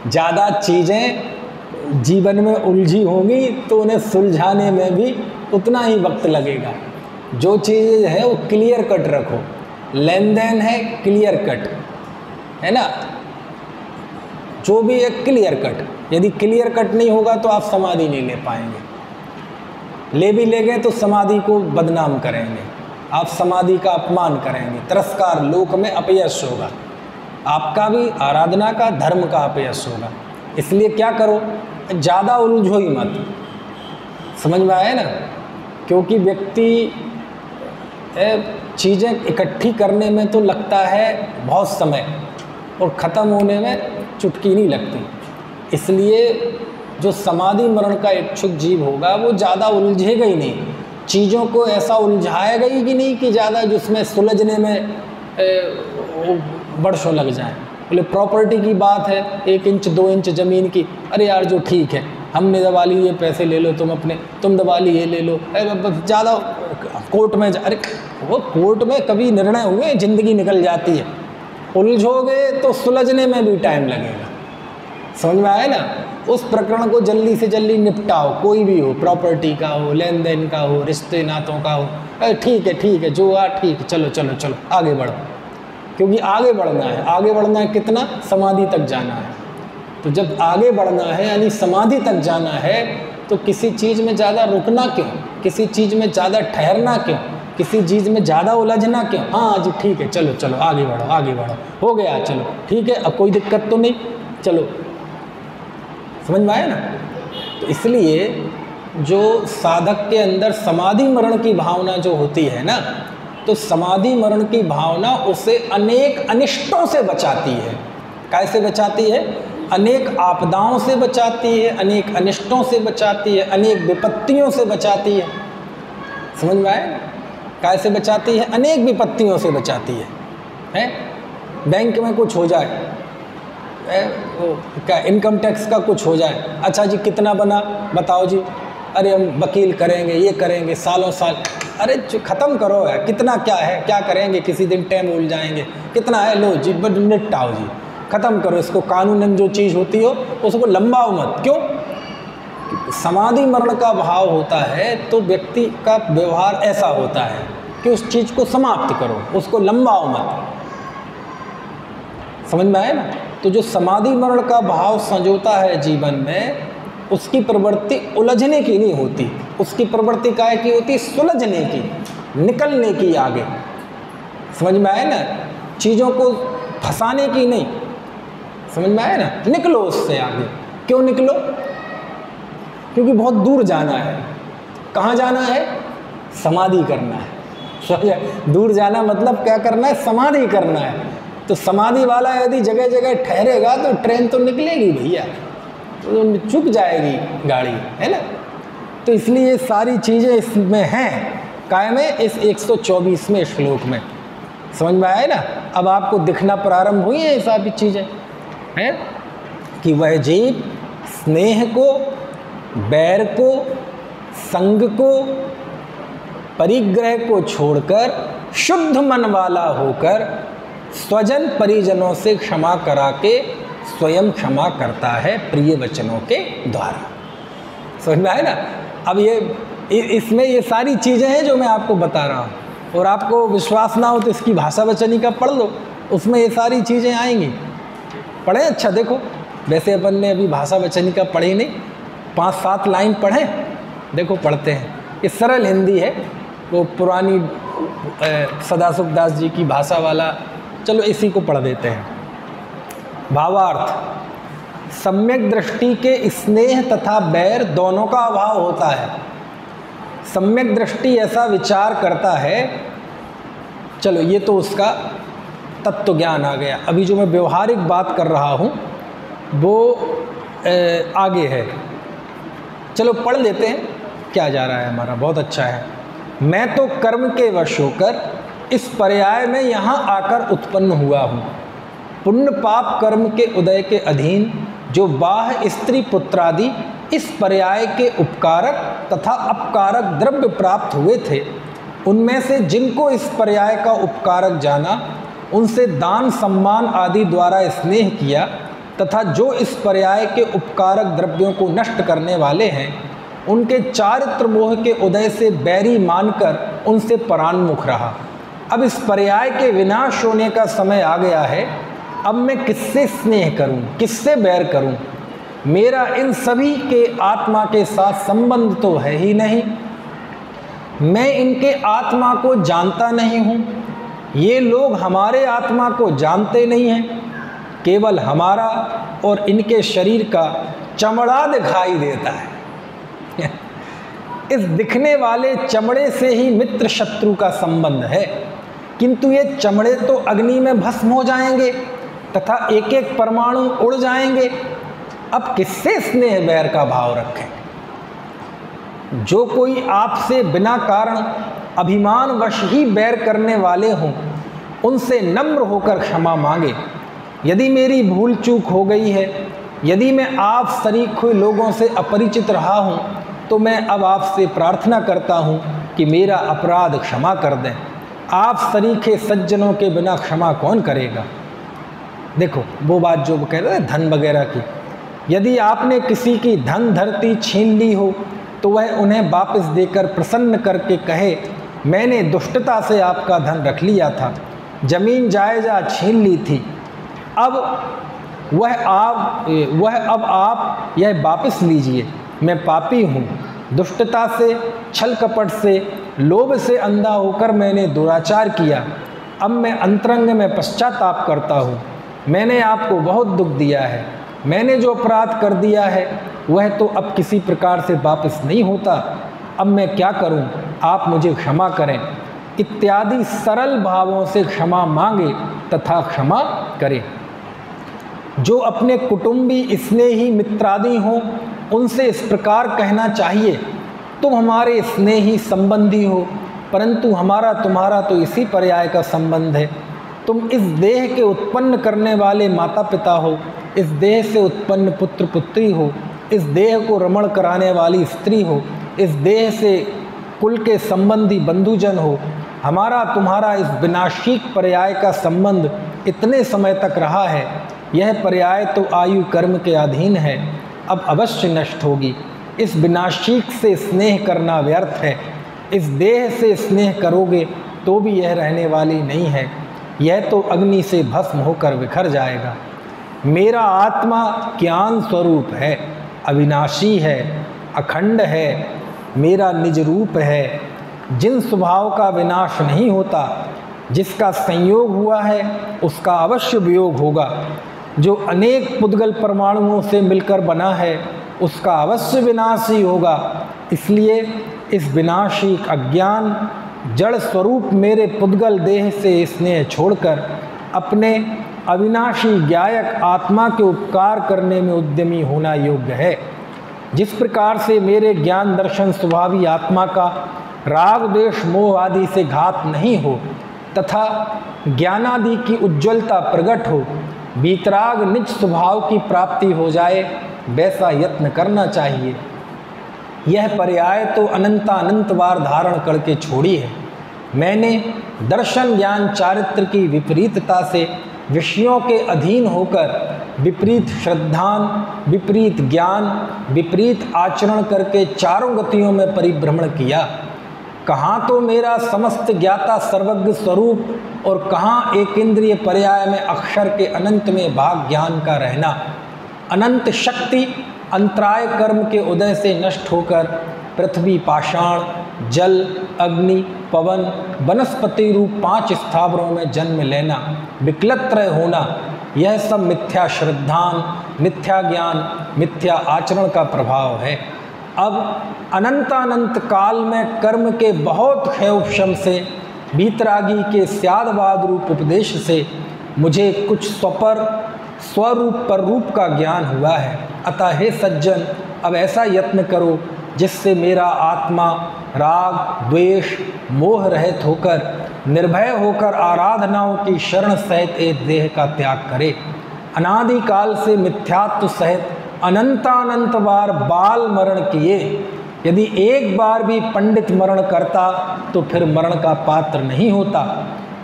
ज़्यादा चीज़ें जीवन में उलझी होंगी तो उन्हें सुलझाने में भी उतना ही वक्त लगेगा। जो चीज़ है वो क्लियर कट रखो, लेन देन है क्लियर कट, है ना? जो भी है क्लियर कट। यदि क्लियर कट नहीं होगा तो आप समाधि नहीं ले पाएंगे। ले भी ले गए तो समाधि को बदनाम करेंगे, आप समाधि का अपमान करेंगे, तिरस्कार, लोक में अपयश होगा, आपका भी आराधना का, धर्म का अपयश होगा। इसलिए क्या करो, ज़्यादा उलझो ही मत। समझ में आया ना? क्योंकि व्यक्ति चीज़ें इकट्ठी करने में तो लगता है बहुत समय और ख़त्म होने में चुटकी नहीं लगती। इसलिए जो समाधि मरण का इच्छुक जीव होगा वो ज़्यादा उलझेगा ही नहीं, चीज़ों को ऐसा उलझाएगा ही कि नहीं कि ज़्यादा जिसमें सुलझने में वर्षों लग जाए। बोले प्रॉपर्टी की बात है, 1 इंच 2 इंच ज़मीन की, अरे यार जो ठीक है हमने दबा ली, ये पैसे ले लो तुम अपने, तुम दबा ली ये ले लो, ज़्यादा कोर्ट में अरे वो कोर्ट में कभी निर्णय हुए ज़िंदगी निकल जाती है। उलझोगे तो सुलझने में भी टाइम लगेगा। समझ में आया ना? उस प्रकरण को जल्दी से जल्दी निपटाओ, कोई भी हो, प्रॉपर्टी का हो, लेन देन का हो, रिश्ते नातों का हो, अरे ठीक है जो आ ठीक, चलो चलो चलो आगे बढ़ो। क्योंकि आगे बढ़ना है, आगे बढ़ना है कितना? समाधि तक जाना है। तो जब आगे बढ़ना है यानी समाधि तक जाना है तो किसी चीज़ में ज़्यादा रुकना क्यों, किसी चीज़ में ज़्यादा ठहरना क्यों, किसी चीज़ में ज़्यादा उलझना क्यों। हाँ जी ठीक है, चलो चलो आगे बढ़ो आगे बढ़ो, हो गया चलो ठीक है, अब कोई दिक्कत तो नहीं, चलो। समझ में आया ना। तो इसलिए जो साधक के अंदर समाधि मरण की भावना जो होती है ना, तो समाधि मरण की भावना उसे अनेक अनिष्टों से बचाती है। कैसे बचाती है? अनेक आपदाओं से बचाती है, अनेक अनिष्टों से बचाती है, अनेक विपत्तियों से बचाती है। समझ में आए? कैसे बचाती है? अनेक विपत्तियों से बचाती है? बैंक में कुछ हो जाए, क्या इनकम टैक्स का कुछ हो जाए, अच्छा जी कितना बना बताओ जी, अरे हम वकील करेंगे, ये करेंगे, सालों साल, अरे ख़त्म करो है, कितना क्या है, क्या करेंगे, किसी दिन टाइम भूल जाएंगे, कितना है, लो जी निपटाओ जी, ख़त्म करो इसको, कानूनन जो चीज़ होती हो उसको लंबाओ मत। क्यों? समाधि मरण का भाव होता है तो व्यक्ति का व्यवहार ऐसा होता है कि उस चीज़ को समाप्त करो, उसको लंबाओ मत। समझ में आए ना। तो जो समाधि मरण का भाव संजोता है जीवन में, उसकी प्रवृत्ति उलझने की नहीं होती, उसकी प्रवृत्ति काहे की होती? सुलझने की, निकलने की आगे। समझ में आए ना, चीज़ों को फंसाने की नहीं। समझ में आए ना, निकलो उससे आगे। क्यों निकलो? क्योंकि बहुत दूर जाना है। कहाँ जाना है? समाधि करना है। समझे? दूर जाना मतलब क्या करना है? समाधि करना है। तो समाधि वाला यदि जगह जगह ठहरेगा तो ट्रेन तो निकलेगी भैया, तो चुक जाएगी गाड़ी, है ना। तो इसलिए ये सारी चीज़ें इसमें हैं, काय में, इस 124वें श्लोक में। समझ में आया ना। अब आपको दिखना प्रारंभ हुई है ये सारी चीज़ें हैं कि वह जीव स्नेह को, बैर को, संग को, परिग्रह को छोड़कर शुद्ध मन वाला होकर स्वजन परिजनों से क्षमा करा के स्वयं क्षमा करता है प्रिय वचनों के द्वारा। समझ में आए ना। अब ये इसमें ये सारी चीज़ें हैं जो मैं आपको बता रहा हूँ, और आपको विश्वास ना हो तो इसकी भाषा वचनी का पढ़ लो, उसमें ये सारी चीज़ें आएंगी। पढ़ें? अच्छा देखो, वैसे अपन ने अभी भाषा वचनी का पढ़ी नहीं, 5-7 लाइन पढ़ें, देखो पढ़ते हैं। ये सरल हिंदी है, वो पुरानी सदाशिव दास जी की भाषा वाला, चलो इसी को पढ़ देते हैं। भावार्थ: सम्यक दृष्टि के स्नेह तथा बैर दोनों का अभाव होता है। सम्यक दृष्टि ऐसा विचार करता है, चलो ये तो उसका तत्व ज्ञान आ गया। अभी जो मैं व्यवहारिक बात कर रहा हूँ वो आगे है, चलो पढ़ लेते हैं क्या जा रहा है हमारा। बहुत अच्छा है। मैं तो कर्म के वश होकर इस पर्याय में यहाँ आकर उत्पन्न हुआ हूँ। पुण्य पाप कर्म के उदय के अधीन जो बाह्य स्त्री पुत्रादि इस पर्याय के उपकारक तथा अपकारक द्रव्य प्राप्त हुए थे, उनमें से जिनको इस पर्याय का उपकारक जाना, उनसे दान सम्मान आदि द्वारा स्नेह किया, तथा जो इस पर्याय के उपकारक द्रव्यों को नष्ट करने वाले हैं, उनके चारित्र मोह के उदय से बैरी मानकर उनसे परान्मुख रहा। अब इस पर्याय के विनाश होने का समय आ गया है। अब मैं किससे स्नेह करूं, किससे बैर करूं? मेरा इन सभी के आत्मा के साथ संबंध तो है ही नहीं। मैं इनके आत्मा को जानता नहीं हूं, ये लोग हमारे आत्मा को जानते नहीं हैं। केवल हमारा और इनके शरीर का चमड़ा दिखाई देता है। इस दिखने वाले चमड़े से ही मित्र शत्रु का संबंध है, किंतु ये चमड़े तो अग्नि में भस्म हो जाएंगे तथा एक एक परमाणु उड़ जाएंगे। अब किससे स्नेह बैर का भाव रखें? जो कोई आपसे बिना कारण अभिमानवश ही बैर करने वाले हों, उनसे नम्र होकर क्षमा मांगे। यदि मेरी भूल चूक हो गई है, यदि मैं आप शरीक हुए लोगों से अपरिचित रहा हूँ, तो मैं अब आपसे प्रार्थना करता हूँ कि मेरा अपराध क्षमा कर दें। आप शरीके सज्जनों के बिना क्षमा कौन करेगा? देखो वो बात जो कह रहे हैं धन वगैरह की, यदि आपने किसी की धन धरती छीन ली हो तो वह उन्हें वापस देकर प्रसन्न करके कहे, मैंने दुष्टता से आपका धन रख लिया था, जमीन जायजा छीन ली थी, अब आप यह वापस लीजिए। मैं पापी हूँ। दुष्टता से, छल कपट से, लोभ से अंधा होकर मैंने दुराचार किया। अब मैं अंतरंग में पश्चाताप करता हूँ। मैंने आपको बहुत दुख दिया है। मैंने जो अपराध कर दिया है वह तो अब किसी प्रकार से वापस नहीं होता। अब मैं क्या करूं? आप मुझे क्षमा करें। इत्यादि सरल भावों से क्षमा मांगे तथा क्षमा करें। जो अपने कुटुंबी, स्नेही, मित्रादि हों उनसे इस प्रकार कहना चाहिए, तुम हमारे स्नेही संबंधी हो, परंतु हमारा तुम्हारा तो इसी पर्याय का संबंध है। तुम इस देह के उत्पन्न करने वाले माता पिता हो, इस देह से उत्पन्न पुत्र पुत्री हो, इस देह को रमण कराने वाली स्त्री हो, इस देह से कुल के संबंधी बंधुजन हो। हमारा तुम्हारा इस विनाशिक पर्याय का संबंध इतने समय तक रहा है। यह पर्याय तो आयु कर्म के अधीन है, अब अवश्य नष्ट होगी। इस विनाशिक से स्नेह करना व्यर्थ है। इस देह से स्नेह करोगे तो भी यह रहने वाली नहीं है, यह तो अग्नि से भस्म होकर बिखर जाएगा। मेरा आत्मा ज्ञान स्वरूप है, अविनाशी है, अखंड है, मेरा निज रूप है। जिन स्वभाव का विनाश नहीं होता, जिसका संयोग हुआ है उसका अवश्य वियोग होगा। जो अनेक पुद्गल परमाणुओं से मिलकर बना है उसका अवश्य विनाश ही होगा। इसलिए इस विनाशी अज्ञान जड़ स्वरूप मेरे पुद्गल देह से स्नेह छोड़कर अपने अविनाशी ज्ञायक आत्मा के उपकार करने में उद्यमी होना योग्य है। जिस प्रकार से मेरे ज्ञान दर्शन स्वभावी आत्मा का राग द्वेष मोह आदि से घात नहीं हो तथा ज्ञानादि की उज्ज्वलता प्रकट हो, वीतराग निज स्वभाव की प्राप्ति हो जाए, वैसा यत्न करना चाहिए। यह पर्याय तो अनंत बार धारण करके छोड़ी है। मैंने दर्शन ज्ञान चारित्र की विपरीतता से विषयों के अधीन होकर विपरीत श्रद्धान, विपरीत ज्ञान, विपरीत आचरण करके चारों गतियों में परिभ्रमण किया। कहाँ तो मेरा समस्त ज्ञाता सर्वज्ञ स्वरूप और कहाँ एक इंद्रिय पर्याय में अक्षर के अनंत में भाग ज्ञान का रहना। अनंत शक्ति अंतराय कर्म के उदय से नष्ट होकर पृथ्वी, पाषाण, जल, अग्नि, पवन, वनस्पति रूप 5 स्थावरों में जन्म लेना, विकलत्रय होना, यह सब मिथ्या श्रद्धान, मिथ्या ज्ञान, मिथ्या आचरण का प्रभाव है। अब अनंत काल में कर्म के बहुत क्षयोपशम से, वीतरागी के स्यादवाद रूप उपदेश से मुझे कुछ स्वरूप पर रूप का ज्ञान हुआ है। अतः हे सज्जन, अब ऐसा यत्न करो जिससे मेरा आत्मा राग द्वेष मोह रहित होकर निर्भय होकर आराधनाओं की शरण सहित एक देह का त्याग करे। अनादि काल से मिथ्यात्व सहित अनंत बार बाल मरण किए, यदि एक बार भी पंडित मरण करता तो फिर मरण का पात्र नहीं होता।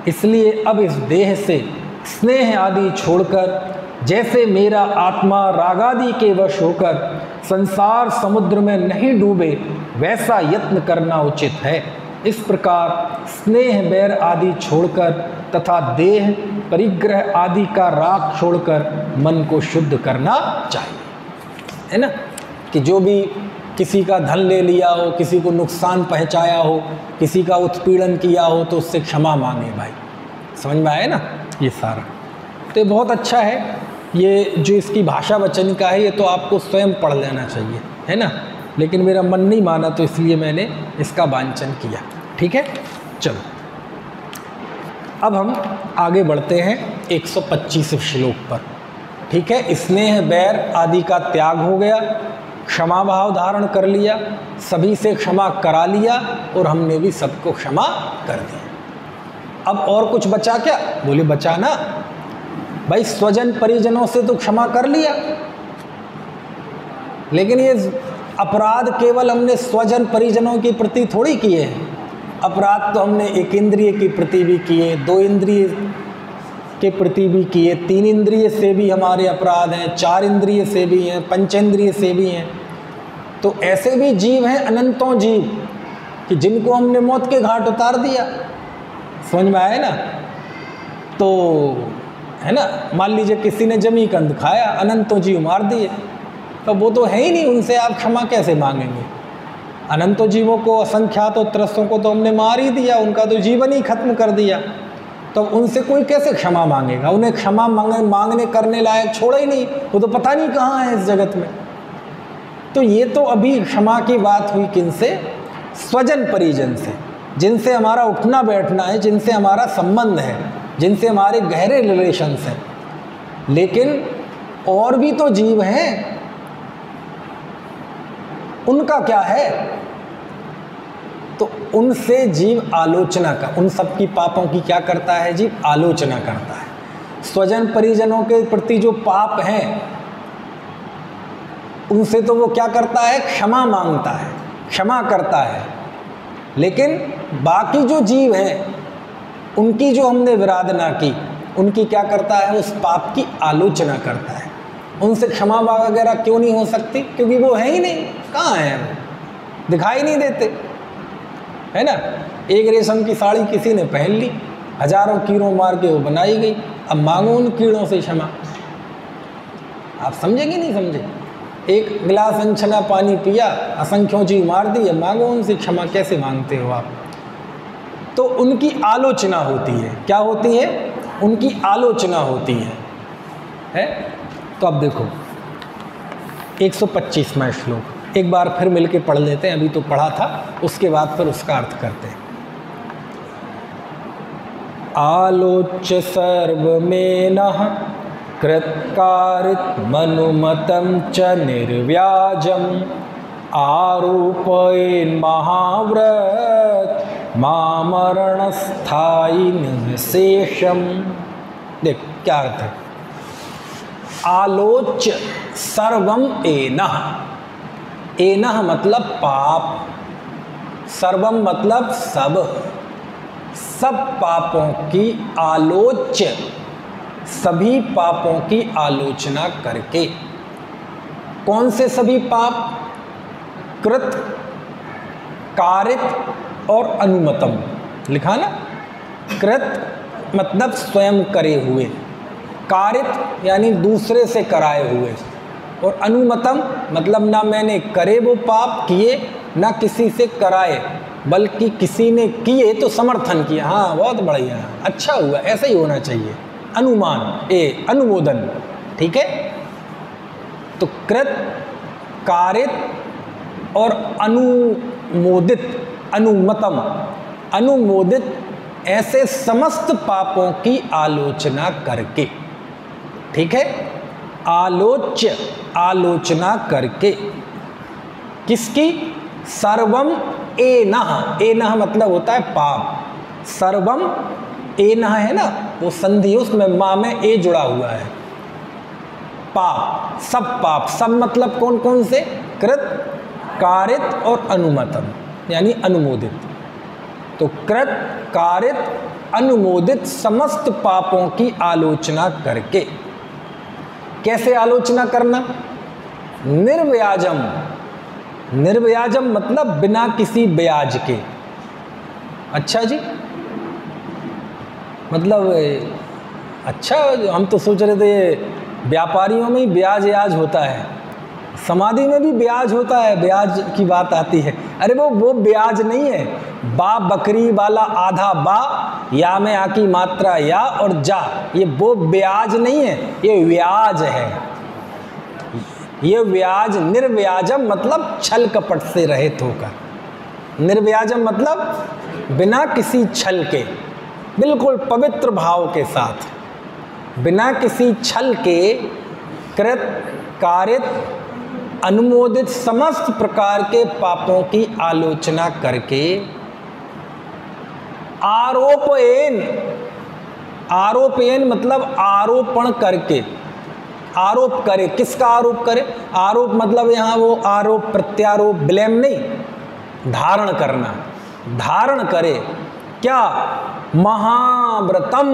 इसलिए अब इस देह से स्नेह आदि छोड़कर जैसे मेरा आत्मा रागादि के वश होकर संसार समुद्र में नहीं डूबे, वैसा यत्न करना उचित है। इस प्रकार स्नेह बैर आदि छोड़कर तथा देह परिग्रह आदि का राग छोड़कर मन को शुद्ध करना चाहिए, है ना। कि जो भी किसी का धन ले लिया हो, किसी को नुकसान पहुंचाया हो, किसी का उत्पीड़न किया हो तो उससे क्षमा मांगे भाई। समझ में आया ना ये सारा। तो ये बहुत अच्छा है। ये जो इसकी भाषा वचन का है ये तो आपको स्वयं पढ़ लेना चाहिए, है ना। लेकिन मेरा मन नहीं माना तो इसलिए मैंने इसका वांचन किया। ठीक है, चलो अब हम आगे बढ़ते हैं 125 श्लोक पर। ठीक है, स्नेह बैर आदि का त्याग हो गया, क्षमा भाव धारण कर लिया, सभी से क्षमा करा लिया और हमने भी सबको क्षमा कर दिया। अब और कुछ बचा क्या? बोले बचा ना भाई, स्वजन परिजनों से तो क्षमा कर लिया, लेकिन ये अपराध केवल हमने स्वजन परिजनों के प्रति थोड़ी किए हैं। अपराध तो हमने एक इंद्रिय के प्रति भी किए, 2 इंद्रिय के प्रति भी किए, 3 इंद्रिय से भी हमारे अपराध हैं, 4 इंद्रिय से भी हैं, 5 इंद्रिय से भी हैं। तो ऐसे भी जीव हैं, अनंतों जीव, कि जिनको हमने मौत के घाट उतार दिया। समझ में आया ना। तो है ना, मान लीजिए किसी ने जमीकंद खाया, अनंतों जीव मार दिए। तो वो तो है ही नहीं, उनसे आप क्षमा कैसे मांगेंगे? अनंतों जीवों को, असंख्यातों त्रस्तों को तो हमने मार ही दिया, उनका तो जीवन ही खत्म कर दिया, तो उनसे कोई कैसे क्षमा मांगेगा? उन्हें क्षमा मांगने करने लायक छोड़ा ही नहीं, वो तो पता नहीं कहाँ है इस जगत में। तो ये तो अभी क्षमा की बात हुई किनसे? स्वजन परिजन से, जिनसे हमारा उठना बैठना है, जिनसे हमारा संबंध है, जिनसे हमारे गहरे रिलेशंस हैं। लेकिन और भी तो जीव हैं, उनका क्या है? तो उनसे जीव आलोचना का, उन सब की पापों की क्या करता है जीव? आलोचना करता है। स्वजन परिजनों के प्रति जो पाप हैं उनसे तो वो क्या करता है? क्षमा मांगता है, क्षमा करता है। लेकिन बाकी जो जीव हैं उनकी जो हमने विराधना की, उनकी क्या करता है? उस पाप की आलोचना करता है। उनसे क्षमा वगैरह क्यों नहीं हो सकती? क्योंकि वो है ही नहीं। कहाँ हैं वो? दिखाई नहीं देते, है ना। एक रेशम की साड़ी किसी ने पहन ली, हजारों कीड़ों मार के वो बनाई गई, अब मांगो उन कीड़ों से क्षमा। आप समझेंगे नहीं समझे? एक गिलास अनछना पानी पिया, असंख्यों जीव मार दी, अब मांगो उनसे क्षमा। कैसे मांगते हो आप? तो उनकी आलोचना होती है। क्या होती है? उनकी आलोचना होती है? तो अब देखो 125वां श्लोक एक बार फिर मिलके पढ़ लेते हैं। अभी तो पढ़ा था, उसके बाद फिर उसका अर्थ करते हैं। आलोच्य सर्वमेनः कृत्कारित मनुमतं च निर्व्याजम् आरोपयेन् महाव्रत मामरणस्थायि निशेषम्। देख क्या अर्थ है? आलोच्य सर्वम एनः, एनः मतलब पाप, सर्वम मतलब सब, सब पापों की आलोच्य, सभी पापों की आलोचना करके। कौन से सभी पाप? कृत, कारित और अनुमतम। लिखा ना? कृत मतलब स्वयं करे हुए, कारित यानी दूसरे से कराए हुए, और अनुमतम मतलब ना मैंने करे वो पाप किए, ना किसी से कराए, बल्कि किसी ने किए तो समर्थन किया। हाँ बहुत बढ़िया, अच्छा हुआ, ऐसा ही होना चाहिए। अनुमान, अनुमोदन, ठीक है। तो कृत, कारित और अनुमोदित, अनुमतम, अनुमोदित, ऐसे समस्त पापों की आलोचना करके, ठीक है। आलोच्य, आलोचना करके किसकी? सर्वम एनः, एनः मतलब होता है पाप। सर्वम एनः है ना, वो संधि उसमें माँ में ए जुड़ा हुआ है। पाप, सब पाप, सब मतलब कौन कौन से? कृत, कारित और अनुमतम यानी अनुमोदित। तो कृत, कारित, अनुमोदित समस्त पापों की आलोचना करके। कैसे आलोचना करना? निर्व्याजम, निर्व्याजम मतलब बिना किसी ब्याज के। अच्छा जी, मतलब अच्छा, हम तो सोच रहे थे व्यापारियों में ही ब्याज याज होता है, समाधि में भी ब्याज होता है, ब्याज की बात आती है। अरे वो ब्याज नहीं है। बा बकरी वाला आधा बा, या में आकी मात्रा या और जा, ये वो ब्याज नहीं है, ये व्याज है। ये व्याज, निर्व्याजम मतलब छल कपट से रहित होकर। निर्व्याजम मतलब बिना किसी छल के, बिल्कुल पवित्र भाव के साथ, बिना किसी छल के कृत, कारित, अनुमोदित समस्त प्रकार के पापों की आलोचना करके। आरोपयेन, आरोपयेन मतलब आरोपण करके, आरोप करे। किसका आरोप करे? आरोप मतलब यहाँ वो आरोप प्रत्यारोप, ब्लेम नहीं, धारण करना, धारण करे। क्या? महाव्रतम,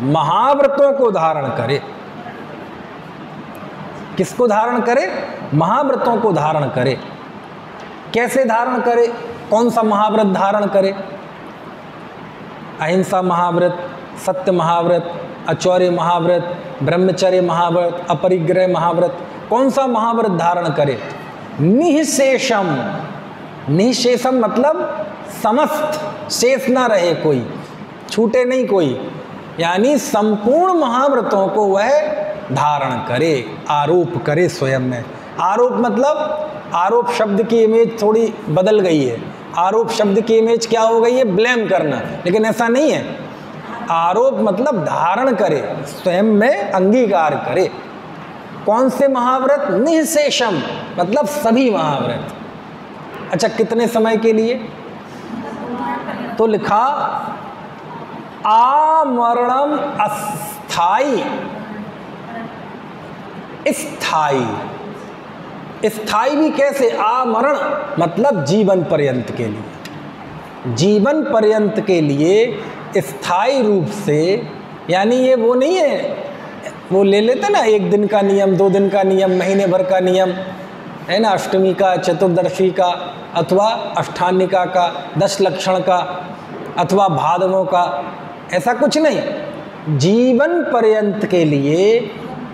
महाव्रतों को धारण करे। किसको धारण करे? महाव्रतों को धारण करे। कैसे धारण करे? कौन सा महाव्रत धारण करे? अहिंसा महाव्रत, सत्य महाव्रत, अचौर्य महाव्रत, ब्रह्मचर्य महाव्रत, अपरिग्रह महाव्रत, कौन सा महाव्रत धारण करे? निःशेषम। निःशेषम मतलब समस्त, शेष ना रहे कोई, छूटे नहीं कोई, यानी संपूर्ण महाव्रतों को वह धारण करे, आरोप करे स्वयं में। आरोप मतलब, आरोप शब्द की इमेज थोड़ी बदल गई है। आरोप शब्द की इमेज क्या हो गई है? ब्लेम करना, लेकिन ऐसा नहीं है। आरोप मतलब धारण करे, स्वयं में अंगीकार करे। कौन से महाव्रत? निःशेषम मतलब सभी महाव्रत। अच्छा, कितने समय के लिए? तो लिखा आमरणम अस्थाई। स्थाई, स्थाई भी कैसे? आमरण मतलब जीवन पर्यंत के लिए, जीवन पर्यंत के लिए स्थाई रूप से। यानी ये वो नहीं है, वो ले लेते ना 1 दिन का नियम, 2 दिन का नियम, महीने भर का नियम है ना, अष्टमी का, चतुर्दशी का, अथवा अष्टानिका का, 10 लक्षण का, अथवा भादवों का, ऐसा कुछ नहीं। जीवन पर्यंत के लिए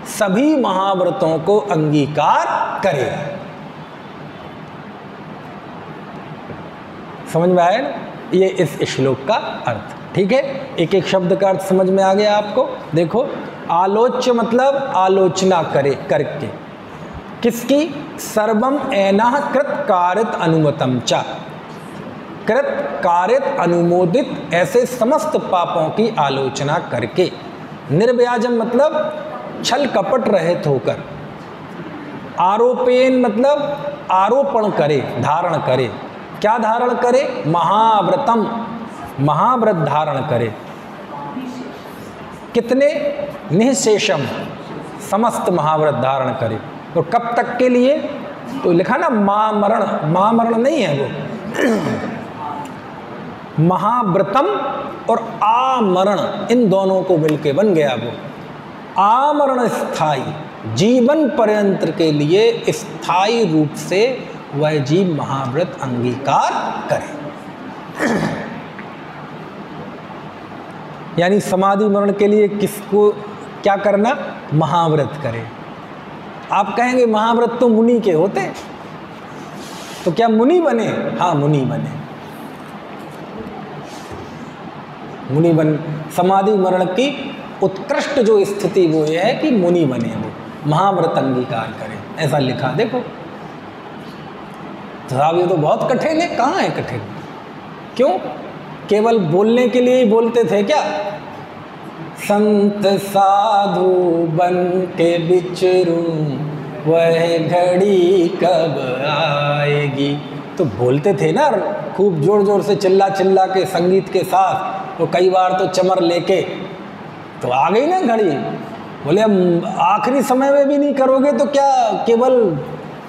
सभी महाव्रतों को अंगीकार करे। समझ में आया ना? ये इस श्लोक का अर्थ। ठीक है, एक एक शब्द का अर्थ समझ में आ गया आपको। देखो, आलोच्य मतलब आलोचना करे, करके। किसकी? सर्वम एनः कृत कारित अनुमतम च। कृत कारित अनुमोदित ऐसे समस्त पापों की आलोचना करके। निर्व्याजम मतलब छल कपट रहित होकर। आरोपेन मतलब आरोपण करे, धारण करे। क्या धारण करे? महाव्रतम, महाव्रत धारण करे। कितने? निःशेषम, समस्त महाव्रत धारण करे। तो कब तक के लिए? तो लिखा ना मामरण, मामरण नहीं है वो, महाव्रतम और आमरण इन दोनों को मिलके बन गया वो। आमरण स्थाई, जीवन पर्यंत के लिए स्थायी रूप से वह जीव महाव्रत अंगीकार करे। यानी समाधि मरण के लिए किसको क्या करना? महाव्रत करे। आप कहेंगे महाव्रत तो मुनि के होते, तो क्या मुनि बने? हाँ, मुनि बने। मुनि बन, समाधि मरण की उत्कृष्ट जो स्थिति वो ये है कि मुनि बने, वो महाव्रत अंगीकार करें, ऐसा लिखा। देखो साहब, ये तो बहुत कठिन है। कहाँ है कठिन? क्यों? केवल बोलने के लिए ही बोलते थे क्या? संत साधु बन के बिचरूं, वह घड़ी कब आएगी, तो बोलते थे ना खूब जोर जोर से, चिल्ला चिल्ला के, संगीत के साथ। तो कई बार तो चमर लेके, तो आ गई ना घड़ी। बोले अब आखिरी समय में भी नहीं करोगे तो क्या केवल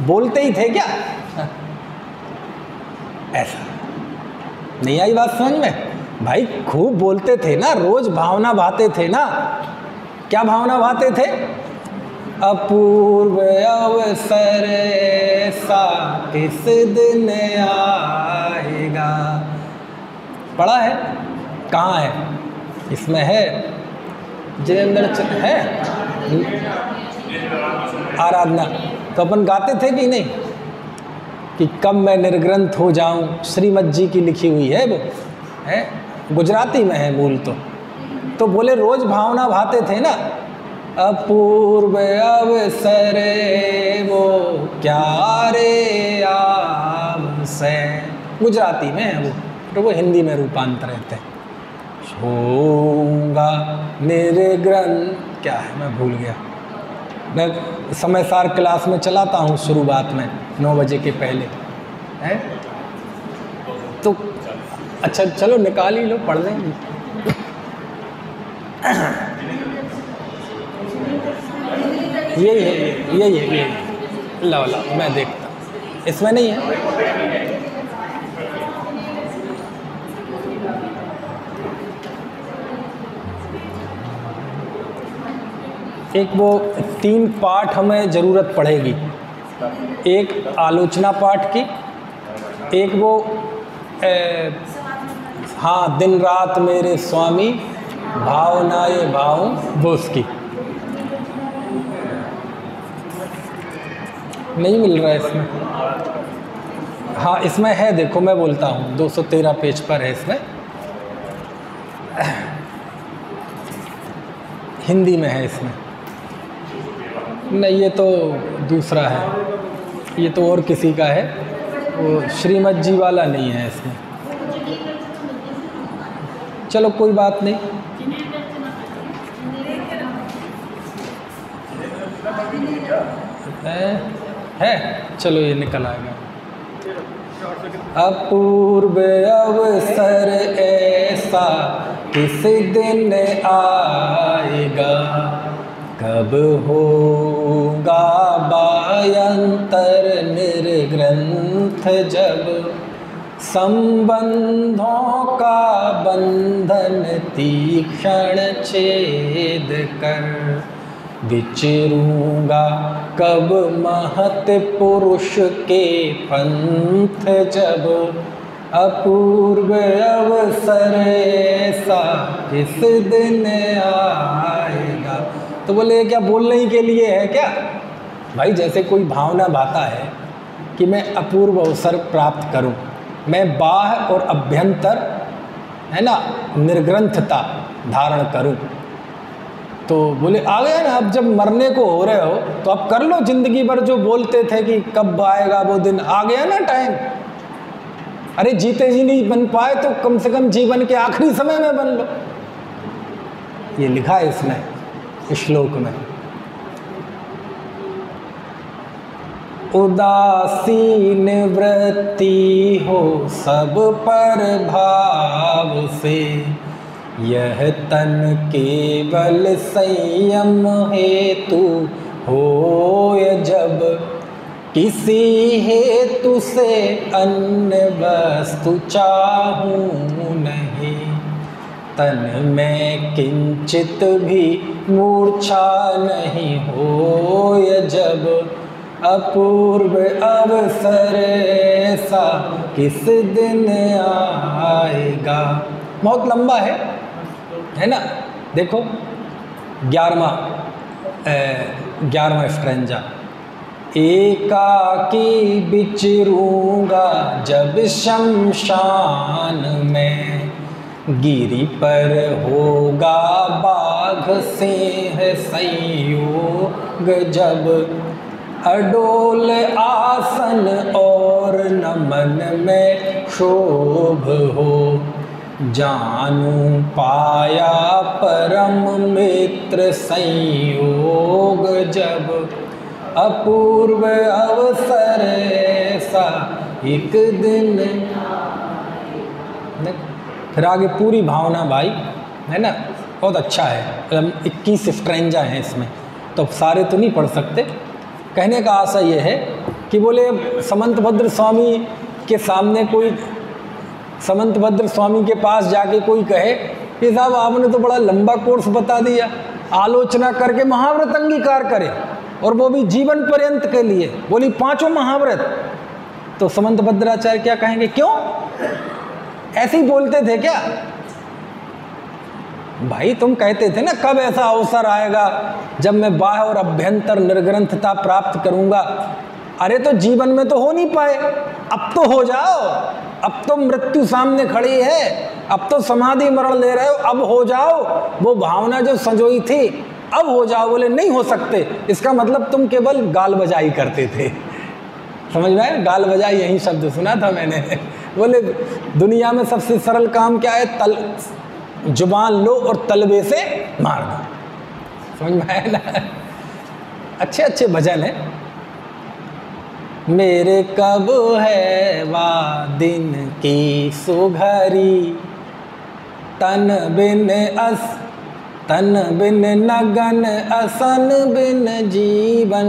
बोलते ही थे क्या? ऐसा नहीं आई बात समझ में? भाई खूब बोलते थे ना, रोज भावना भाते थे ना। क्या भावना भाते थे? अपूर्व अवसर ऐसा किस दिन आएगा। पढ़ा है? कहाँ है? इसमें है, जिनेंद्र है आराधना। तो अपन गाते थे कि नहीं कि कब मैं निर्ग्रंथ हो जाऊं, श्रीमद जी की लिखी हुई है वो, है गुजराती में है मूल तो बोले रोज भावना भाते थे ना, अपूर्व अवसर वो क्या रे आपसे, गुजराती में है वो, तो वो हिंदी में रूपांतरित है। होगा निर्ग्रंथ क्या है मैं भूल गया। मैं समय सार क्लास में चलाता हूँ शुरुआत में 9 बजे के पहले, है तो अच्छा चलो निकाल ही लो, पढ़ लेंगे। यही है, यही है, ला मैं देखता हूँ, इसमें नहीं है। एक वो 3 पाठ हमें ज़रूरत पड़ेगी, एक आलोचना पाठ की, एक वो हाँ दिन रात मेरे स्वामी भावनाए भाव वो उसकी। नहीं मिल रहा है इसमें। हाँ इसमें है, देखो मैं बोलता हूँ 213 पेज पर है इसमें, हिंदी में है इसमें। नहीं ये तो दूसरा है, ये तो और किसी का है, वो श्रीमद जी वाला नहीं है इसमें। चलो कोई बात नहीं। है चलो ये निकल आएगा। अपूर्व अवसर ऐसा किस दिन आएगा, कब होगा बायंतर निर्ग्रंथ, जब संबंधों का बंधन तीक्ष्ण छेद कर, विचरूंगा कब महत पुरुष के पंथ, जब अपूर्व अवसर ऐसा किस दिन आएगा। तो बोले क्या बोलने ही के लिए है क्या भाई? जैसे कोई भावना भाता है कि मैं अपूर्व अवसर प्राप्त करूं, मैं बाह्य और अभ्यंतर है ना निर्ग्रंथता धारण करूं, तो बोले आ गया ना, अब जब मरने को हो रहे हो तो अब कर लो। जिंदगी भर जो बोलते थे कि कब आएगा वो दिन, आ गया ना टाइम। अरे जीते जी नहीं बन पाए तो कम से कम जीवन के आखिरी समय में बन लो। ये लिखा है इसमें, इस श्लोक में। उदासीन वृत्ति हो सब पर भाव से, यह तन केवल संयम हेतु होय, जब किसी हेतु से अन्य वस्तु चाहूं नहीं, तन में किंचित भी मूर्छा नहीं होय, जब अपूर्व अवसर ऐसा किस दिन आएगा। बहुत लंबा है ना। देखो 11वां स्ट्रेंजा, एकाकी बिचरूंगा जब शमशान में, गिरी पर होगा बाघ सिंह संयोग, जब अडोल आसन और नमन में शोभ हो, जानू पाया परम मित्र संयोग, जब अपूर्व अवसर ऐसा एक दिन। फिर आगे पूरी भावना भाई है ना, बहुत अच्छा है। 21 स्ट्रेंजा हैं इसमें, तो सारे तो नहीं पढ़ सकते। कहने का आशा ये है कि बोले समंतभद्र स्वामी के सामने कोई, समंतभद्र स्वामी के पास जाके कोई कहे कि साहब आपने तो बड़ा लंबा कोर्स बता दिया, आलोचना करके महाव्रत अंगीकार करे, और वो भी जीवन पर्यंत के लिए, बोली 5 महाव्रत, तो समंतभद्राचार्य क्या कहेंगे? क्यों ऐसे ही बोलते थे क्या भाई? तुम कहते थे ना कब ऐसा अवसर आएगा जब मैं बाह्य और अभ्यंतर निर्ग्रंथता प्राप्त करूंगा। अरे तो जीवन में तो हो नहीं पाए, अब तो हो जाओ। अब तो मृत्यु सामने खड़ी है, अब तो समाधि मरण ले रहे हो, अब हो जाओ। वो भावना जो संजोई थी अब हो जाओ। बोले नहीं हो सकते, इसका मतलब तुम केवल गाल बजाई करते थे। समझ में आया? गाल बजाई, यही शब्द सुना था मैंने। बोले दुनिया में सबसे सरल काम क्या है? जुबान लो और तलबे से मार दो। समझ में आया ना? अच्छे अच्छे भजन है। मेरे कब है वा दिन की सुघरी, तन बिन नगन असन बिन जीवन,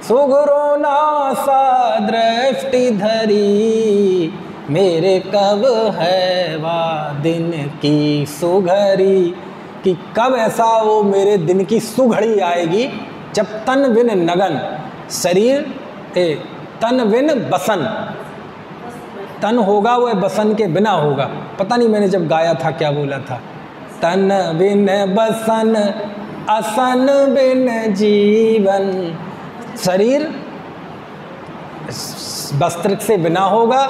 सुगरो नासा दृष्टि धरी। मेरे कब है वा दिन की सुघरी, कि कब ऐसा वो मेरे दिन की सुघड़ी आएगी जब तन बिन नगन, शरीर तन बिन बसन, तन होगा वह बसन के बिना होगा। पता नहीं मैंने जब गाया था क्या बोला था? तन बिन बसन असन बिन जीवन, शरीर वस्त्र से बिना होगा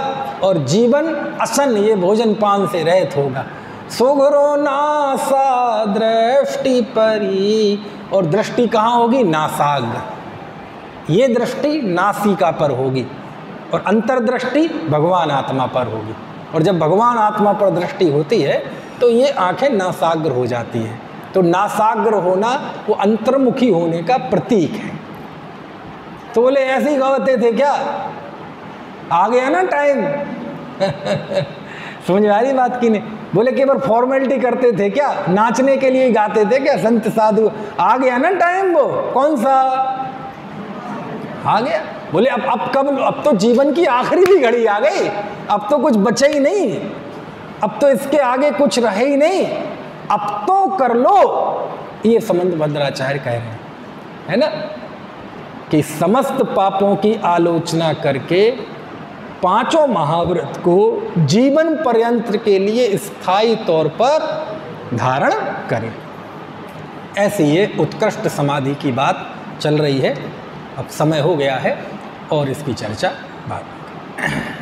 और जीवन असन ये भोजन पान से रहित होगा। सुघरो नासा दृष्टि परी, और दृष्टि कहाँ होगी? नासाग्र। ये दृष्टि नासिका पर होगी और अंतर्दृष्टि भगवान आत्मा पर होगी। और जब भगवान आत्मा पर दृष्टि होती है तो ये आंखें नासाग्र हो जाती हैं। तो नासाग्र होना वो अंतर्मुखी होने का प्रतीक है। तो बोले ऐसे ही गाते थे क्या? आ गया ना टाइम। समझ आ रही बात की नहीं? बोले केवल फॉर्मेलिटी करते थे क्या? नाचने के लिए गाते थे क्या संत साधु? आ गया ना टाइम। वो कौन सा आ गया? बोले अब कब? अब तो जीवन की आखिरी भी घड़ी आ गई। अब तो कुछ बचे ही नहीं, अब तो इसके आगे कुछ रहे ही नहीं, अब तो कर लो। ये समंत भद्राचार्य कह रहे हैं, है ना, कि समस्त पापों की आलोचना करके पांचों महाव्रत को जीवन पर्यंत के लिए स्थायी तौर पर धारण करें। ऐसी ये उत्कृष्ट समाधि की बात चल रही है। अब समय हो गया है और इसकी चर्चा बाद में।